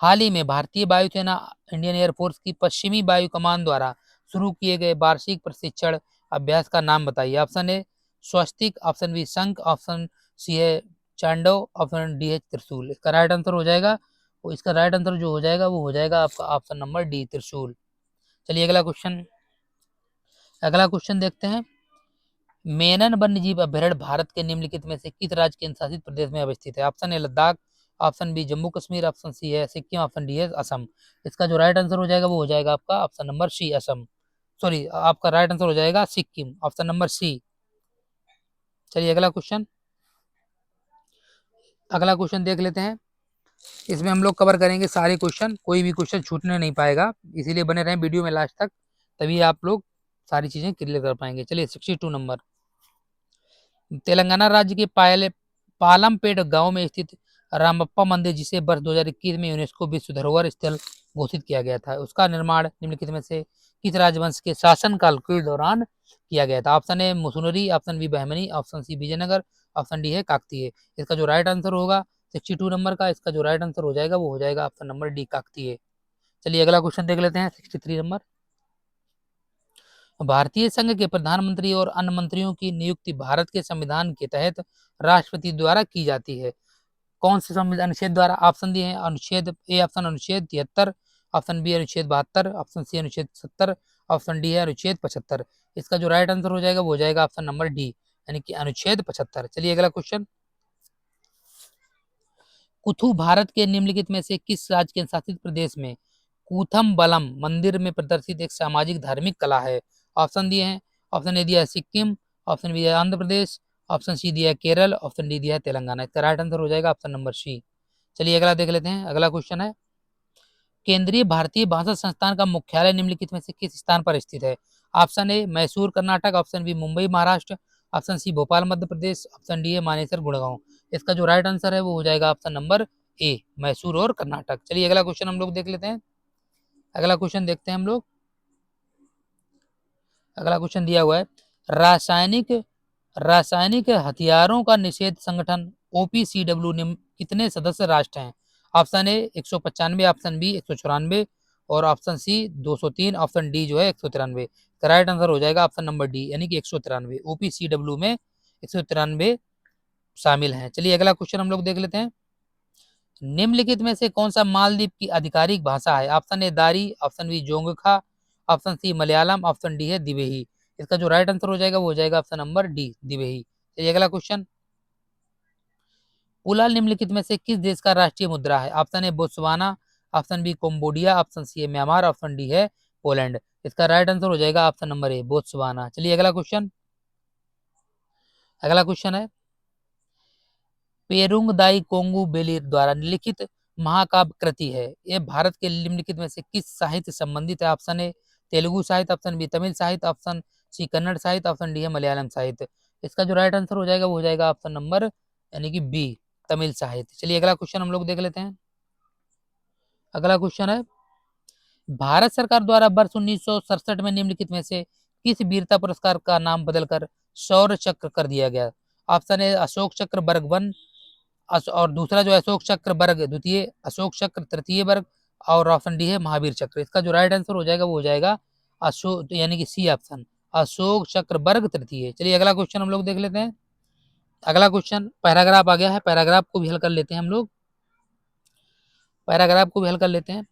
हाल ही में भारतीय वायुसेना इंडियन एयरफोर्स की पश्चिमी वायु कमान द्वारा शुरू किए गए वार्षिक प्रशिक्षण अभ्यास का नाम बताइए। Option A Swastik, option B Shankh, option C है चांडव, ऑप्शन डी है त्रिशूल। इसका राइट आंसर हो जाएगा, इसका राइट आंसर जो हो जाएगा वो हो जाएगा आपका ऑप्शन नंबर डी त्रिशूल। चलिए अगला क्वेश्चन देखते हैं। मेनन वन्यजीव अभ्यारण्य भारत के निम्नलिखित में से किस राज्य केंद्र शासित प्रदेश में अवस्थित है? Option A Ladakh, option B Jammu Kashmir, option C है सिक्किम, ऑप्शन डी है असम। इसका जो राइट आंसर हो जाएगा वो हो जाएगा आपका option number C Assam, sorry आपका राइट आंसर हो जाएगा सिक्किम, ऑप्शन नंबर सी। चलिए अगला क्वेश्चन देख लेते हैं। इसमें हम लोग कवर करेंगे सारे क्वेश्चन, कोई भी क्वेश्चन छूटने नहीं पाएगा, इसीलिए बने रहें वीडियो में लास्ट तक, तभी आप लोग सारी चीजें क्लियर कर पाएंगे। चलिए 62 नंबर, तेलंगाना राज्य के पालमपेट गांव में स्थित रामप्पा मंदिर, जिसे वर्ष 2021 में यूनेस्को विश्व धरोहर स्थल घोषित किया गया था, उसका निर्माण निम्नलिखित में से किस राजवंश के शासनकाल के दौरान किया गया था? Option A Musunuri, option B Bahmani, option C Vijayanagar, option D है काकतीय। इसका जो राइट आंसर होगा 62 नंबर का, इसका जो राइट आंसर हो जाएगा वो हो जाएगा ऑप्शन नंबर डी काकतीय। चलिए अगला क्वेश्चन देख लेते हैं 63 नंबर। भारतीय संघ के प्रधानमंत्री और अन्य मंत्रियों की नियुक्ति भारत के संविधान के तहत राष्ट्रपति द्वारा की जाती है, कौन से संविधान अनुच्छेद द्वारा? ऑप्शन दिए हैं, अनुच्छेद ए ऑप्शन अनुच्छेद 73, ऑप्शन बी अनुच्छेद 72, ऑप्शन सी अनुच्छेद 70, ऑप्शन डी है अनुच्छेद 75। इसका जो राइट आंसर हो जाएगा वो हो जाएगा ऑप्शन नंबर डी, यानी कि अनुच्छेद 75। चलिए अगला क्वेश्चन, कुथु भारत के निम्नलिखित में से किस राज्य के शासित प्रदेश में कूथम बलम मंदिर में प्रदर्शित एक सामाजिक धार्मिक कला है? ऑप्शन दिए हैं, ऑप्शन ए दिया है सिक्किम, ऑप्शन बी है आंध्र प्रदेश, ऑप्शन सी दिया है केरल, ऑप्शन डी दिया है तेलंगाना। इसका राइट आंसर हो जाएगा ऑप्शन नंबर सी। चलिए अगला देख लेते हैं। अगला क्वेश्चन है, केंद्रीय भारतीय भाषा संस्थान का मुख्यालय निम्नलिखित में से किस स्थान पर स्थित है? Option A Mysore Karnataka, option B Mumbai Maharashtra, option C Bhopal Madhya Pradesh, option D है मानेसर गुड़गांव। इसका जो राइट आंसर है वो हो जाएगा ऑप्शन नंबर ए मैसूर और कर्नाटक। चलिए अगला क्वेश्चन हम लोग देख लेते हैं। अगला क्वेश्चन देखते हैं हम लोग। अगला क्वेश्चन दिया हुआ है, रासायनिक हथियारों का निषेध संगठन ओपीसीडब्ल्यू निम्न कितने सदस्य राष्ट्र हैं? ऑप्शन ए 195, ऑप्शन बी 194 और ऑप्शन सी 203, ऑप्शन डी जो है 193। राइट आंसर हो जाएगा ऑप्शन नंबर डी, यानी कि 193। ओपीसीडब्ल्यू में 193 शामिल हैं। चलिए अगला क्वेश्चन हम लोग देख लेते हैं। निम्नलिखित में से कौन सा मालदीव की आधिकारिक भाषा है? Option A Dari, option B Dzongkha, option C Malayalam, option D है दिवेही। इसका जो राइट आंसर हो जाएगा वो हो जाएगा ऑप्शन नंबर डी दिवेही। चलिए अगला क्वेश्चन, पुलाल निम्नलिखित में से किस देश का राष्ट्रीय मुद्रा है? Option A Botswana, option B Cambodia, option C है म्यांमार, ऑप्शन डी है पोलैंड। इसका राइट आंसर हो जाएगा ऑप्शन नंबर ए बोत्सवाना। चलिए अगला क्वेश्चन है, पेरुंग दाई कोंगू बेली द्वारा लिखित महाकाव्य कृति है, यह भारत के निम्नलिखित में से किस साहित्य संबंधित है? ऑप्शन ए तेलुगु साहित्य, ऑप्शन बी तमिल साहित्य, ऑप्शन सी कन्नड़ साहित्य, ऑप्शन डी है मलयालम साहित्य। इसका जो राइट आंसर हो जाएगा वो हो जाएगा ऑप्शन नंबर यानी कि बी तमिल साहित्य। चलिए अगला क्वेश्चन हम लोग देख लेते हैं। अगला क्वेश्चन है, भारत सरकार द्वारा वर्ष 1967 में निम्नलिखित में से किस वीरता पुरस्कार का नाम बदलकर शौर्य चक्र कर दिया गया? ऑप्शन ए अशोक चक्र वर्ग 1, और दूसरा जो अशोक चक्र वर्ग द्वितीय, अशोक चक्र तृतीय वर्ग, और ऑप्शन डी है महावीर चक्र। इसका जो राइट आंसर हो जाएगा वो हो जाएगा अशोक, यानी कि सी ऑप्शन, अशोक चक्र वर्ग तृतीय। चलिए अगला क्वेश्चन हम लोग देख लेते हैं। अगला क्वेश्चन पैराग्राफ आ गया है, पैराग्राफ को भी हल कर लेते हैं हम लोग, पैराग्राफ को भी हल कर लेते हैं।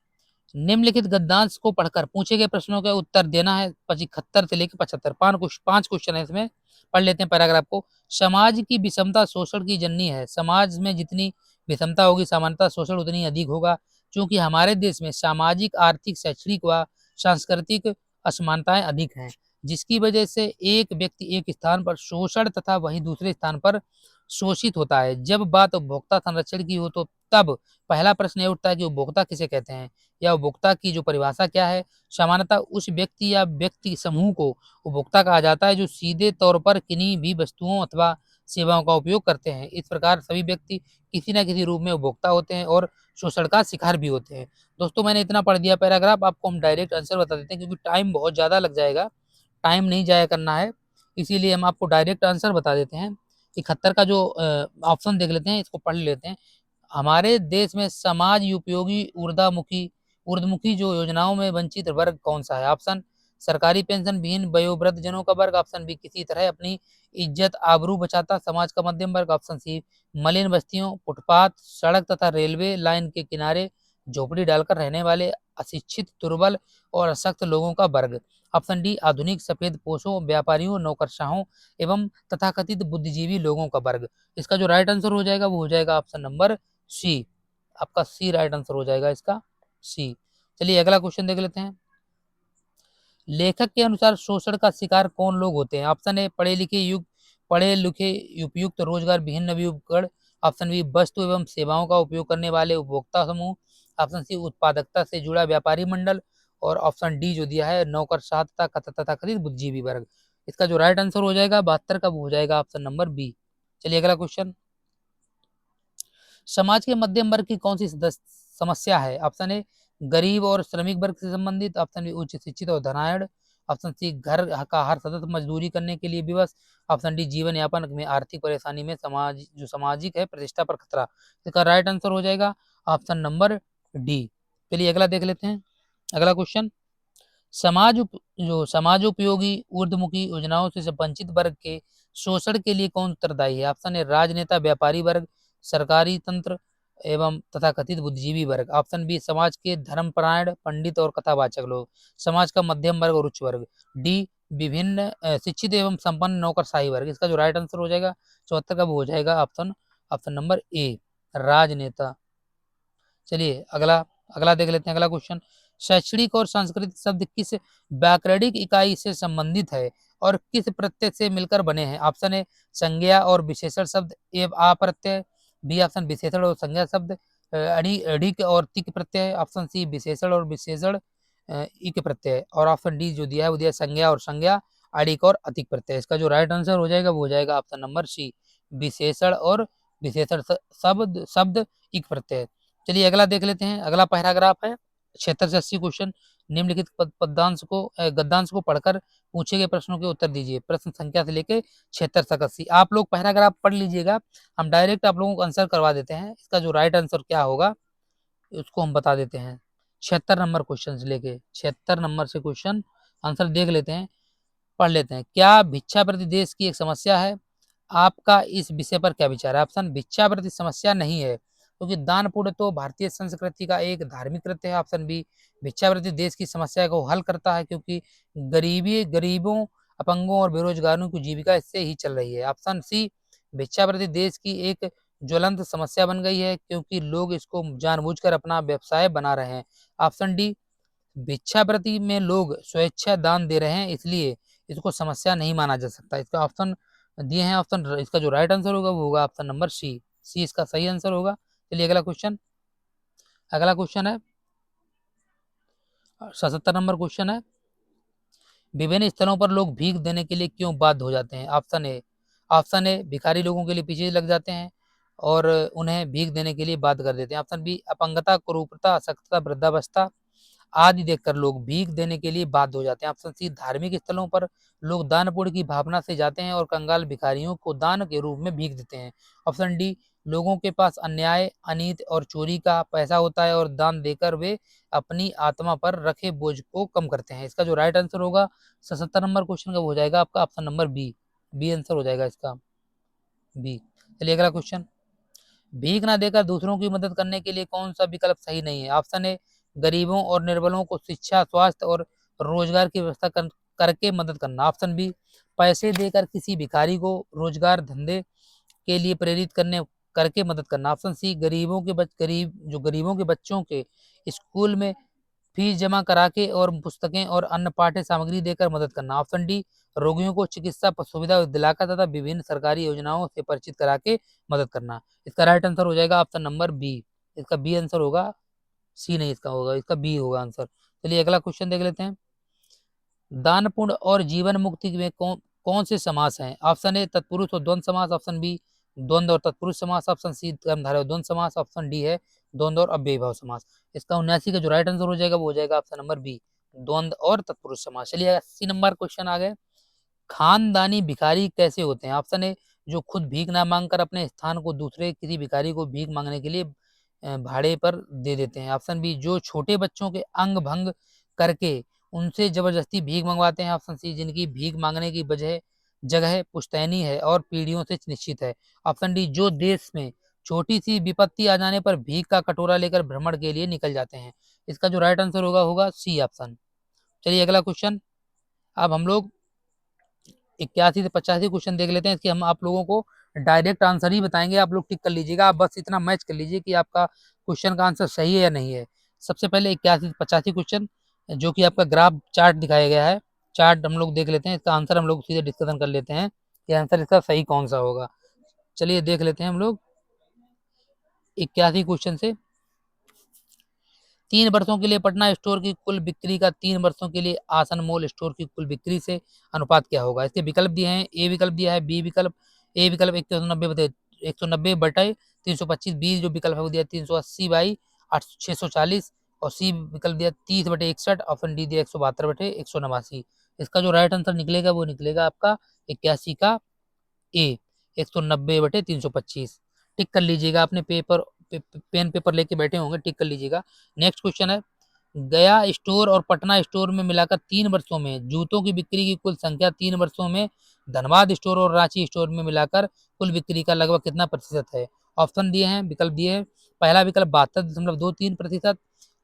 निम्नलिखित गद्यांश को पढ़कर पूछे गए प्रश्नों के उत्तर देना है 71 से लेकर 75, पांच क्वेश्चन है इसमें। पढ़ लेते हैं पैराग्राफ को। समाज की विषमता शोषण की जननी है। समाज में जितनी विषमता होगी सामान्यतः शोषण उतनी अधिक होगा, क्योंकि हमारे देश में सामाजिक, आर्थिक, शैक्षणिक व सांस्कृतिक असमानताएं अधिक हैं, जिसकी वजह से एक व्यक्ति एक स्थान पर शोषण तथा वहीं दूसरे स्थान पर शोषित होता है। जब बात उपभोक्ता संरक्षण की हो तो तब पहला प्रश्न ये उठता है कि उपभोक्ता किसे कहते हैं, या उपभोक्ता की जो परिभाषा क्या है। सामान्यतः उस व्यक्ति या व्यक्ति समूह को उपभोक्ता कहा जाता है जो सीधे तौर पर किन्हीं भी वस्तुओं अथवा सेवाओं का उपयोग करते हैं। इस प्रकार सभी व्यक्ति किसी न किसी रूप में उपभोक्ता होते हैं और शोषण का शिकार भी होते हैं। दोस्तों मैंने इतना पढ़ दिया पैराग्राफ, आपको हम डायरेक्ट आंसर बता देते हैं क्योंकि टाइम बहुत ज़्यादा लग जाएगा, टाइम नहीं जाया करना है, इसीलिए हम आपको डायरेक्ट आंसर बता देते हैं। 71 का जो ऑप्शन देख लेते हैं, इसको पढ़ लेते हैं। हमारे देश में समाज उपयोगी ऊर्ध्वमुखी जो योजनाओं में वंचित वर्ग कौन सा है। ऑप्शन सरकारी पेंशन विहीन वयोवृद्ध जनों का वर्ग, ऑप्शन बी किसी तरह अपनी इज्जत आबरू बचाता समाज का मध्यम वर्ग, ऑप्शन सी मलिन बस्तियों, फुटपाथ, सड़क तथा रेलवे लाइन के किनारे झोपड़ी डालकर रहने वाले अशिक्षित, दुर्बल और अशक्त लोगों का वर्ग, ऑप्शन डी आधुनिक सफेद पोशों, व्यापारियों, नौकरशाहों एवं तथाकथित बुद्धिजीवी लोगों का वर्ग। इसका जो राइट आंसर हो जाएगा वो हो जाएगा ऑप्शन नंबर सी, आपका सी राइट आंसर हो जाएगा इसका सी। चलिए अगला क्वेश्चन देख लेते हैं। लेखक के अनुसार शोषण का शिकार कौन लोग होते हैं। ऑप्शन ए पढ़े लिखे उपयुक्त रोजगार विहीन नवयुवक, ऑप्शन बी वस्तु एवं सेवाओं का उपयोग करने वाले उपभोक्ता समूह, ऑप्शन सी उत्पादकता से जुड़ा व्यापारी मंडल, और ऑप्शन डी जो दिया है नौकरशाह तथा कथित बुद्धिजीवी वर्ग। इसका जो राइट आंसर हो जाएगा 72 का वो हो जाएगा ऑप्शन नंबर बी। चलिए अगला क्वेश्चन। समाज के मध्यम वर्ग की कौन सी समस्या है। ऑप्शन ए गरीब और श्रमिक वर्ग से संबंधित, ऑप्शन बी उच्च शिक्षित और धनाढ़, ऑप्शन सी घर का हर सदस्य मजदूरी करने के लिए विवश, ऑप्शन डी जीवन यापन में आर्थिक परेशानी में सामाजिक है प्रतिष्ठा पर खतरा। इसका राइट आंसर हो जाएगा ऑप्शन नंबर डी। चलिए अगला देख लेते हैं। अगला क्वेश्चन। समाजोपयोगी ऊर्ध्वमुखी योजनाओं से वंचित वर्ग के शोषण के लिए कौन उत्तरदायी है। ऑप्शन ए राजनेता, व्यापारी वर्ग, सरकारी तंत्र एवं तथाकथित बुद्धिजीवी वर्ग, ऑप्शन बी समाज के धर्मपरायण पंडित और कथावाचक लोग, समाज का मध्यम वर्ग और उच्च वर्ग, डी विभिन्न शिक्षित एवं संपन्न नौकरशाही वर्ग। इसका जो राइट आंसर हो जाएगा 74 का वो हो जाएगा ऑप्शन नंबर ए राजनेता। चलिए अगला देख लेते हैं। अगला क्वेश्चन। शैक्षणिक और सांस्कृतिक शब्द किस व्याकरणिक इकाई से संबंधित है और किस प्रत्यय से मिलकर बने हैं। ऑप्शन ए संज्ञा और विशेषण शब्द, ए आ प्रत्यय, बी ऑप्शन विशेषण और संज्ञा शब्द, अड़िक और तिक प्रत्यय, ऑप्शन सी विशेषण और विशेषण इक प्रत्यय, और ऑप्शन डी जो दिया है वो दिया संज्ञा और संज्ञा, अड़िक और अतिक प्रत्यय। इसका जो राइट आंसर हो जाएगा वो हो जाएगा ऑप्शन नंबर सी विशेषण और विशेषण शब्द इक प्रत्यय। चलिए अगला देख लेते हैं। अगला पैराग्राफ है 76 से 80 क्वेश्चन। निम्नलिखित गद्यांश को पढ़कर पूछे गए प्रश्नों के उत्तर दीजिए। प्रश्न संख्या से लेकर 76 तक 80। आप लोग पैराग्राफ पढ़ लीजिएगा, हम डायरेक्ट आप लोगों को आंसर करवा देते हैं। इसका जो राइट आंसर क्या होगा उसको हम बता देते हैं। 76 नंबर क्वेश्चन से लेके 76 नंबर से क्वेश्चन आंसर देख लेते हैं, पढ़ लेते हैं। क्या भिक्षावृत्ति देश की एक समस्या है। आपका इस विषय पर क्या विचार है। ऑप्शन भिक्षावृत्ति समस्या नहीं है क्योंकि दान पुण्य तो भारतीय संस्कृति का एक धार्मिक कृत्य है। ऑप्शन बी भिक्षावृत्ति देश की समस्या को हल करता है क्योंकि गरीबों, अपंगों और बेरोजगारों की जीविका इससे ही चल रही है। ऑप्शन सी भिक्षावृत्ति देश की एक ज्वलंत समस्या बन गई है क्योंकि लोग इसको जानबूझकर अपना व्यवसाय बना रहे हैं। ऑप्शन डी भिक्षावृत्ति में लोग स्वेच्छा दान दे रहे हैं इसलिए इसको समस्या नहीं माना जा सकता। इसका ऑप्शन दिए हैं ऑप्शन, इसका जो राइट आंसर होगा वो होगा ऑप्शन नंबर सी इसका सही आंसर होगा। चलिए अगला क्वेश्चन है 77 नंबर क्वेश्चन है। विभिन्न स्थलों पर लोग भीख देने के लिए क्यों बाध्य हो जाते हैं। ऑप्शन ए भिखारी लोगों के लिए पीछे लग जाते हैं और उन्हें भीख देने के लिए बाध्य कर देते हैं। ऑप्शन बी अपंगता, कुरूपता, अशक्तता, वृद्धावस्था आदि देखकर लोग भीख देने के लिए बाध्य हो जाते हैं। ऑप्शन सी धार्मिक स्थलों पर लोग दान पुण्य की भावना से जाते हैं और कंगाल भिखारियों को दान के रूप में भीख देते हैं। ऑप्शन डी लोगों के पास अन्याय, अनीति और चोरी का पैसा होता है और दान देकर वे अपनी आत्मा पर रखे बोझ को कम करते हैं। इसका जो राइट आंसर होगा 77 नंबर क्वेश्चन का वो हो जाएगा आपका option number B. B answer हो जाएगा इसका, बी। चलिए अगला क्वेश्चन, भीख ना देकर दूसरों की मदद करने के लिए कौन सा विकल्प सही नहीं है? ऑप्शन ए, गरीबों और निर्बलों को शिक्षा, स्वास्थ्य और रोजगार की व्यवस्था करके मदद करना। ऑप्शन बी, पैसे देकर किसी भिखारी को रोजगार धंधे के लिए प्रेरित करने करके मदद करना। ऑप्शन सी, गरीबों के बच्चों के स्कूल में फीस जमा करा के और पुस्तकें और अन्य पाठ्य सामग्री देकर मदद करना। ऑप्शन डी, रोगियों को चिकित्सा सुविधा दिलाकर तथा विभिन्न सरकारी योजनाओं से परिचित करा के मदद करना। इसका राइट आंसर हो जाएगा ऑप्शन नंबर बी। इसका बी आंसर होगा, सी नहीं इसका होगा, इसका बी होगा आंसर। चलिए अगला क्वेश्चन देख लेते हैं, दान पुण्य और जीवन मुक्ति में कौन से समास हैं? ऑप्शन ए, तत्पुरुष और द्वंद्व समास। ऑप्शन बी, द्वंद्व और तत्पुरुष समास। ऑप्शन सी, कर्मधारय और द्वंद्व समास। ऑप्शन डी है द्वंद्व और अव्ययी भाव समास। इसका 79 का जो राइट आंसर हो जाएगा वो हो जाएगा ऑप्शन नंबर बी, द्वंद्व और तत्पुरुष समास। चलिए 80 नंबर क्वेश्चन आ गए, खानदानी भिखारी कैसे होते हैं? ऑप्शन ए, जो खुद भीख ना मांगकर अपने स्थान को दूसरे किसी भिखारी को भीख मांगने के लिए भाड़े पर दे देते हैं। ऑप्शन बी, जो छोटे बच्चों के अंग भंग करके उनसे जबरदस्ती भीख मंगवाते हैं। ऑप्शन सी, जिनकी भीख मांगने की जगह पुश्तैनी है और पीढ़ियों से निश्चित है। ऑप्शन डी, जो देश में छोटी सी विपत्ति आ जाने पर भीख का कटोरा लेकर भ्रमण के लिए निकल जाते हैं। इसका जो राइट आंसर होगा सी ऑप्शन। चलिए अगला क्वेश्चन, अब हम लोग 81 से 85 क्वेश्चन देख लेते हैं। इसके हम आप लोगों को डायरेक्ट आंसर ही बताएंगे, आप लोग टिक कर लीजिएगा। आप बस इतना मैच कर लीजिए कि आपका क्वेश्चन का आंसर सही है या नहीं है। सबसे पहले 81 से 85 क्वेश्चन जो कि आपका ग्राफ चार्ट दिखाया गया है, चार्ट हम लोग देख लेते हैं। इसका आंसर हम लोग सीधे डिस्कशन कर लेते हैं कि आंसर इसका सही कौन सा होगा। चलिए देख लेते हैं हम लोग 81 क्वेश्चन से, 3 वर्षों के लिए पटना स्टोर की कुल बिक्री का 3 वर्षों के लिए आसन मॉल स्टोर की कुल बिक्री से अनुपात क्या होगा? इसके विकल्प दिए हैं, ए विकल्प दिया है, बी विकल्प, ए विकल्प 190/325, बी जो विकल्प है वो दिया 380/640 और सी विकल्प दिया 30/61, ऑप्शन डी दिया 172/189। इसका जो राइट आंसर निकलेगा वो निकलेगा आपका 81 का ए, 190/325। टिक कर लीजिएगा, अपने पेन पेपर लेके बैठे होंगे, टिक कर लीजिएगा। नेक्स्ट क्वेश्चन है, गया स्टोर और पटना स्टोर में मिलाकर 3 वर्षों में जूतों की बिक्री की कुल संख्या 3 वर्षों में धनबाद स्टोर और रांची स्टोर में मिलाकर कुल बिक्री का लगभग कितना प्रतिशत है? ऑप्शन दिए हैं, विकल्प दिए हैं, पहला विकल्प 72.23%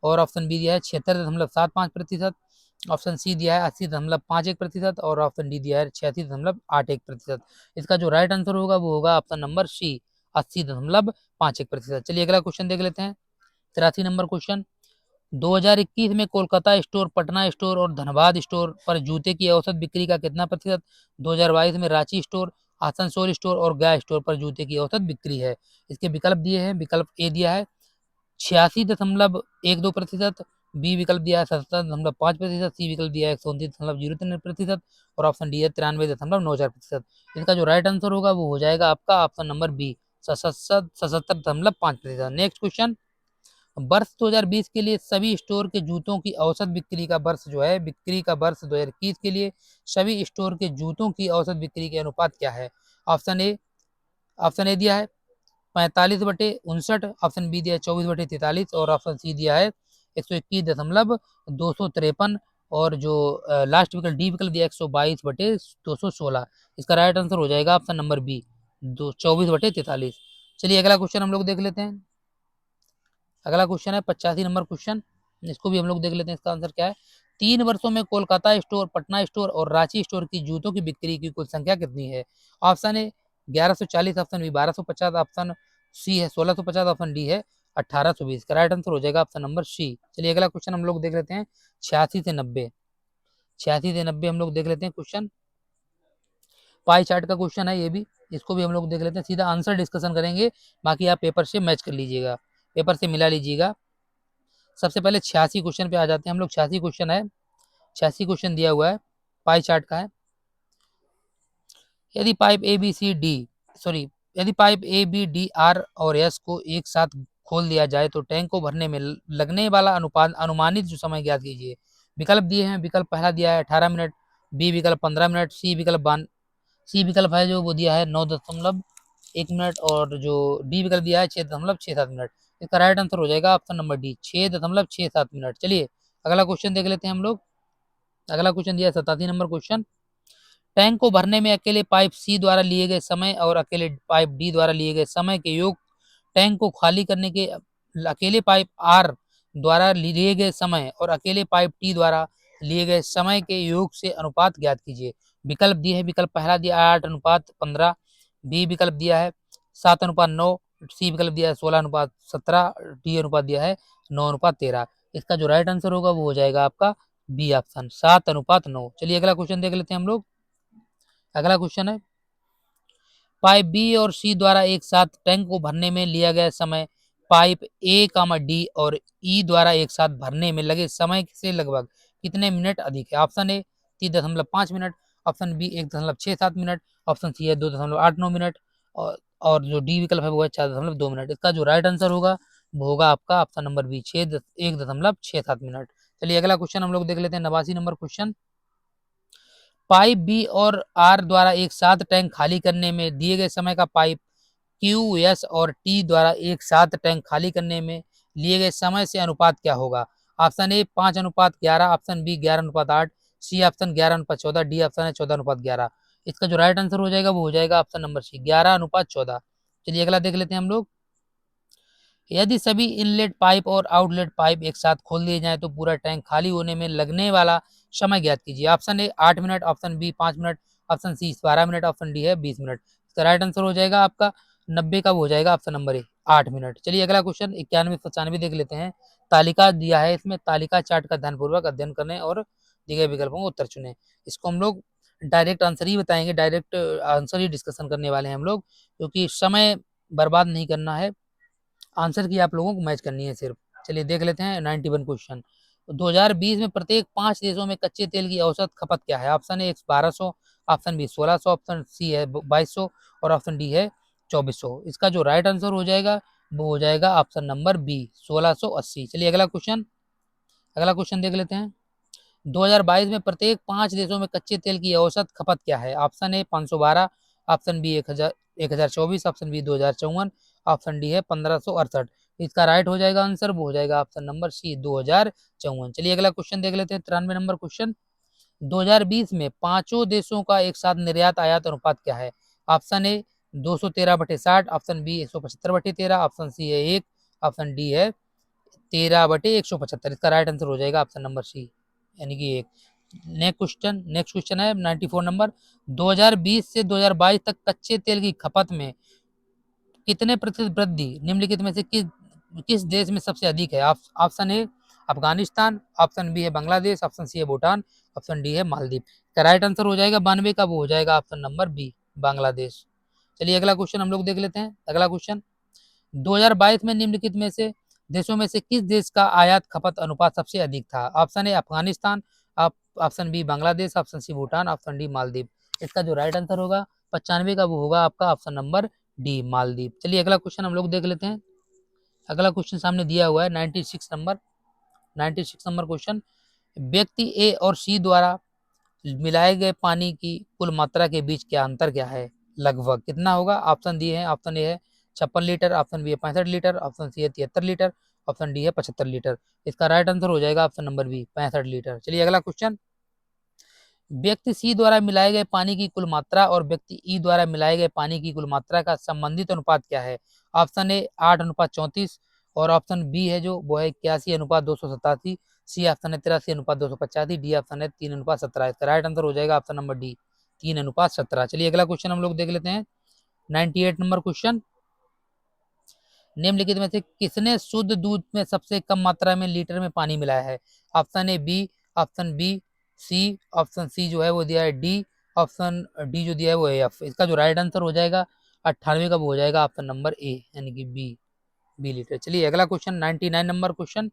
और ऑप्शन बी दिया है 76.75%, ऑप्शन सी दिया है 80.51% और ऑप्शन डी दिया है 86.81%। इसका जो राइट आंसर होगा वो होगा ऑप्शन नंबर सी, 80.51%। चलिए अगला क्वेश्चन देख लेते हैं, 83 नंबर क्वेश्चन, 2021 में कोलकाता स्टोर, पटना स्टोर और धनबाद स्टोर पर जूते की औसत बिक्री का कितना प्रतिशत? 2022 में रांची स्टोर, आसनसोल स्टोर और गया स्टोर पर जूते की औसत बिक्री है। इसके विकल्प दिए हैं, विकल्प ए दिया है 86.12%, बी विकल्प दिया है 77.5%, सी विकल्प दिया है 129.03% और ऑप्शन डी है 93.94%। इसका जो राइट आंसर होगा वो हो जाएगा आपका option number B, 77.5%। Next question, वर्ष 2020 के लिए सभी स्टोर के जूतों की औसत बिक्री का वर्ष जो है, बिक्री का वर्ष 2021 के लिए सभी स्टोर के जूतों की औसत बिक्री के अनुपात क्या है? ऑप्शन ए दिया है 45/59, ऑप्शन बी दिया है 24/43 और ऑप्शन सी दिया है 121.253 और जो लास्ट विकल्प डी विकल्प दिया 122/216। इसका राइट आंसर हो जाएगा ऑप्शन नंबर बी, 24/43। चलिए अगला क्वेश्चन हम लोग देख लेते हैं। अगला क्वेश्चन है 85 नंबर क्वेश्चन, इसको भी हम लोग देख लेते हैं, इसका आंसर क्या है। 3 वर्षों में कोलकाता स्टोर, पटना स्टोर और रांची स्टोर की जूतों की बिक्री की कुल संख्या कितनी है? Option A 1140, option B 1250, option C है 1650, ऑप्शन डी है 1820। का राइट आंसर हो जाएगा ऑप्शन नंबर सी। चलिए अगला क्वेश्चन हम लोग देख लेते हैं 86 से 90, 86 से 90 हम लोग देख लेते हैं क्वेश्चन, पाई चार्ट का क्वेश्चन है ये भी, इसको भी हम लोग देख लेते हैं। सीधा आंसर डिस्कशन करेंगे, बाकी आप पेपर से मैच कर लीजिएगा, पेपर से मिला लीजिएगा। सबसे पहले 86 क्वेश्चन पे आ जाते हैं हम लोग। 86 क्वेश्चन है, 86 क्वेश्चन दिया हुआ है, पाई चार्ट का है। यदि pipe A B C D sorry यदि pipe A B D R और एस को एक साथ खोल दिया जाए तो टैंक को भरने में लगने वाला अनुमानित जो समय ज्ञात कीजिए। विकल्प दिए हैं, विकल्प पहला दिया है 18 मिनट, बी विकल्प 15 मिनट, सी विकल्प है जो वो दिया है 9 दशमलव मिनट, और जो डी विकल्प दिया है 6.67 मिनट। इसका राइट आंसर हो जाएगा ऑप्शन नंबर डी, 6.67 मिनट। चलिए अगला क्वेश्चन देख लेते हैं हम लोग। अगला क्वेश्चन दिया 87 नंबर क्वेश्चन। टैंक को भरने में अकेले पाइप सी द्वारा लिए गए समय और अकेले पाइप डी द्वारा लिए गए समय के योग, टैंक को खाली करने के अकेले पाइप आर द्वारा लिए गए समय और अकेले पाइप टी द्वारा लिए गए समय के योग से अनुपात ज्ञात कीजिए। विकल्प दिए है, विकल्प पहला दिया 8:15, बी विकल्प दिया है 7:9, सी विकल्प दिया है 16:17, डी अनुपात दिया है 9:13। इसका जो राइट आंसर होगा वो हो जाएगा आपका बी ऑप्शन, 7:9। चलिए अगला क्वेश्चन देख लेते हैं हम लोग। अगला क्वेश्चन है, पाइप बी और सी द्वारा एक साथ टैंक को भरने में लिया गया समय पाइप ए कामा डी और ई द्वारा एक साथ भरने में लगे समय से लगभग कितने मिनट अधिक है। Option A 3.5 minute, option B 1.67 minute, option C है 2.89 मिनट, और जो डी विकल्प है वो है 4.2 मिनट। इसका जो राइट आंसर होगा वो होगा आपका ऑप्शन नंबर बी, 1.67 मिनट। चलिए अगला क्वेश्चन हम लोग देख लेते हैं, 89 नंबर क्वेश्चन। पाइप बी और आर द्वारा एक साथ टैंक खाली करने में दिए गए समय का पाइप क्यू एस और टी द्वारा एक साथ टैंक खाली करने में लिए गए समय से अनुपात क्या होगा। Option A 5:11, option B 11:8, C option 11:14, D option है 14:11। इसका जो राइट आंसर हो जाएगा वो हो जाएगा ऑप्शन नंबर सी, 11:14। चलिए अगला देख लेते हैं हम लोग। यदि सभी इनलेट पाइप और आउटलेट पाइप एक साथ खोल दिए जाएं तो पूरा टैंक खाली होने में लगने वाला समय ज्ञात कीजिए। Option A 8 minute, option B 5 minute, option C 12 minute, option D है 20 मिनट। इसका राइट आंसर हो जाएगा आपका 90 का हो जाएगा ऑप्शन नंबर ए, 8 मिनट। चलिए अगला क्वेश्चन 91-95 देख लेते हैं। तालिका दिया है, इसमें तालिका चार्ट का ध्यानपूर्वक अध्ययन करने और दिए गए विकल्पों को उत्तर चुने। इसको हम लोग डायरेक्ट आंसर ही बताएंगे, डायरेक्ट आंसर ही डिस्कशन करने वाले हैं हम लोग, क्योंकि समय बर्बाद नहीं करना है, आंसर की आप लोगों को मैच करनी है सिर्फ। चलिए देख लेते हैं 91 क्वेश्चन। 2020 में प्रत्येक 5 देशों में कच्चे तेल की औसत खपत क्या है। Option A 1200, option B 1600, option C है 2200 और ऑप्शन डी है 2400। इसका जो राइट आंसर हो जाएगा वो हो जाएगा ऑप्शन नंबर बी, 1680। चलिए अगला क्वेश्चन, अगला क्वेश्चन देख लेते हैं। 2022 में प्रत्येक 5 देशों में कच्चे तेल की औसत खपत क्या है। Option A 512, option B 1024, option B 2054, option D है 1568। इसका राइट हो जाएगा आंसर, वो हो जाएगा ऑप्शन नंबर सी, 2054। चलिए अगला क्वेश्चन देख लेते हैं, 93 नंबर क्वेश्चन। 2020 में पांचों देशों का एक साथ निर्यात आयात अनुपात क्या है। Option A 213/60, option B 175/13, option C है 1, ऑप्शन डी है 13/175। इसका राइट आंसर हो जाएगा ऑप्शन नंबर सी, यानी कि एक। नेक्स्ट क्वेश्चन है 94 नंबर। 2020 से 2022 तक कच्चे तेल की खपत में कितने प्रतिशत वृद्धि निम्नलिखित में से किस देश में सबसे अधिक है। Option A Afghanistan, option B है बांग्लादेश, ऑप्शन सी है भूटान, ऑप्शन डी है मालदीव। का राइट आंसर हो जाएगा 92 का, वो हो जाएगा ऑप्शन नंबर बी, बांग्लादेश। चलिए अगला क्वेश्चन हम लोग देख लेते हैं। अगला क्वेश्चन, 2022 में निम्नलिखित में से देशों में से किस देश का आयात खपत अनुपात सबसे अधिक था। Option A Afghanistan, option B Bangladesh, option C Bhutan, option D Maldives. इसका जो राइट आंसर होगा 95 का, वो होगा आपका ऑप्शन नंबर डी, मालदीव। चलिए अगला क्वेश्चन हम लोग देख लेते हैं। अगला क्वेश्चन सामने दिया हुआ है 96 नंबर, 96 नंबर क्वेश्चन। व्यक्ति ए और सी द्वारा मिलाए गए पानी की कुल मात्रा के बीच क्या अंतर क्या है, लगभग कितना होगा। ऑप्शन दिए हैं, ऑप्शन ए है 56 लीटर, ऑप्शन बी है 65 लीटर, ऑप्शन सी है 73 लीटर, ऑप्शन डी है 75 लीटर। इसका राइट आंसर हो जाएगा ऑप्शन नंबर बी, 65 लीटर। चलिए अगला क्वेश्चन, व्यक्ति सी द्वारा मिलाए गए पानी की कुल मात्रा और व्यक्ति ई द्वारा मिलाए गए पानी की कुल मात्रा का संबंधित अनुपात क्या है। ऑप्शन ए 8:34 और ऑप्शन बी है जो वो है 81:287, सी ऑप्शन है 83:285, डी ऑप्शन है 3:17। इसका राइट आंसर हो जाएगा ऑप्शन नंबर डी, 3:17। चलिए अगला क्वेश्चन हम लोग देख लेते हैं 98 नंबर क्वेश्चन। निम्नलिखित में से किसने शुद्ध दूध में सबसे कम मात्रा में लीटर में पानी मिलाया है। Option A B, option B C, option C जो है वो दिया है डी, ऑप्शन डी जो दिया है वो है एफ। इसका जो राइट आंसर हो जाएगा 98 का, वो हो जाएगा ऑप्शन नंबर ए, यानी कि बी लीटर। चलिए अगला क्वेश्चन 99 नंबर क्वेश्चन।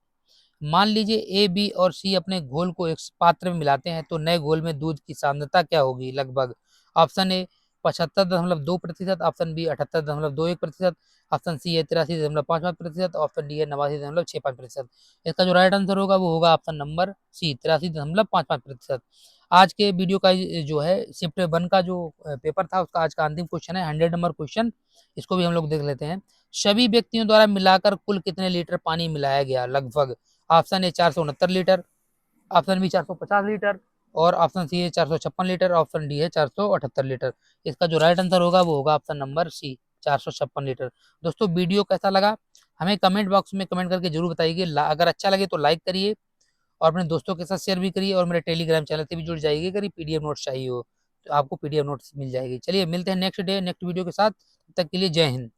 मान लीजिए ए बी और सी अपने घोल को एक पात्र में मिलाते हैं तो नए घोल में दूध की सांद्रता क्या होगी, लगभग। Option A 75.2%, option B 78.21%, option C है 83.55%, ऑप्शन डी है 89.65%। इसका जो राइट आंसर होगा वो होगा ऑप्शन नंबर सी, 83.55%। आज के वीडियो का जो है शिफ्ट 1 का जो पेपर था उसका आज का अंतिम क्वेश्चन है 100 नंबर क्वेश्चन। इसको भी हम लोग देख लेते हैं। सभी व्यक्तियों द्वारा मिलाकर कुल कितने लीटर पानी मिलाया गया लगभग? Option A 469 litre, option B 450 litre और ऑप्शन सी है 456 लीटर, ऑप्शन डी है 478 लीटर। इसका जो राइट आंसर होगा वो होगा ऑप्शन नंबर सी 456 लीटर। दोस्तों वीडियो कैसा लगा हमें कमेंट बॉक्स में कमेंट करके जरूर बताइए। अगर अच्छा लगे तो लाइक करिए और अपने दोस्तों के साथ शेयर भी करिए और मेरे टेलीग्राम चैनल से भी जुड़ जाइए। अगर पीडीएफ नोट्स चाहिए हो तो आपको पीडीएफ नोट्स मिल जाएगी। चलिए मिलते हैं नेक्स्ट डे नेक्स्ट वीडियो के साथ, तब तक के लिए जय हिंद।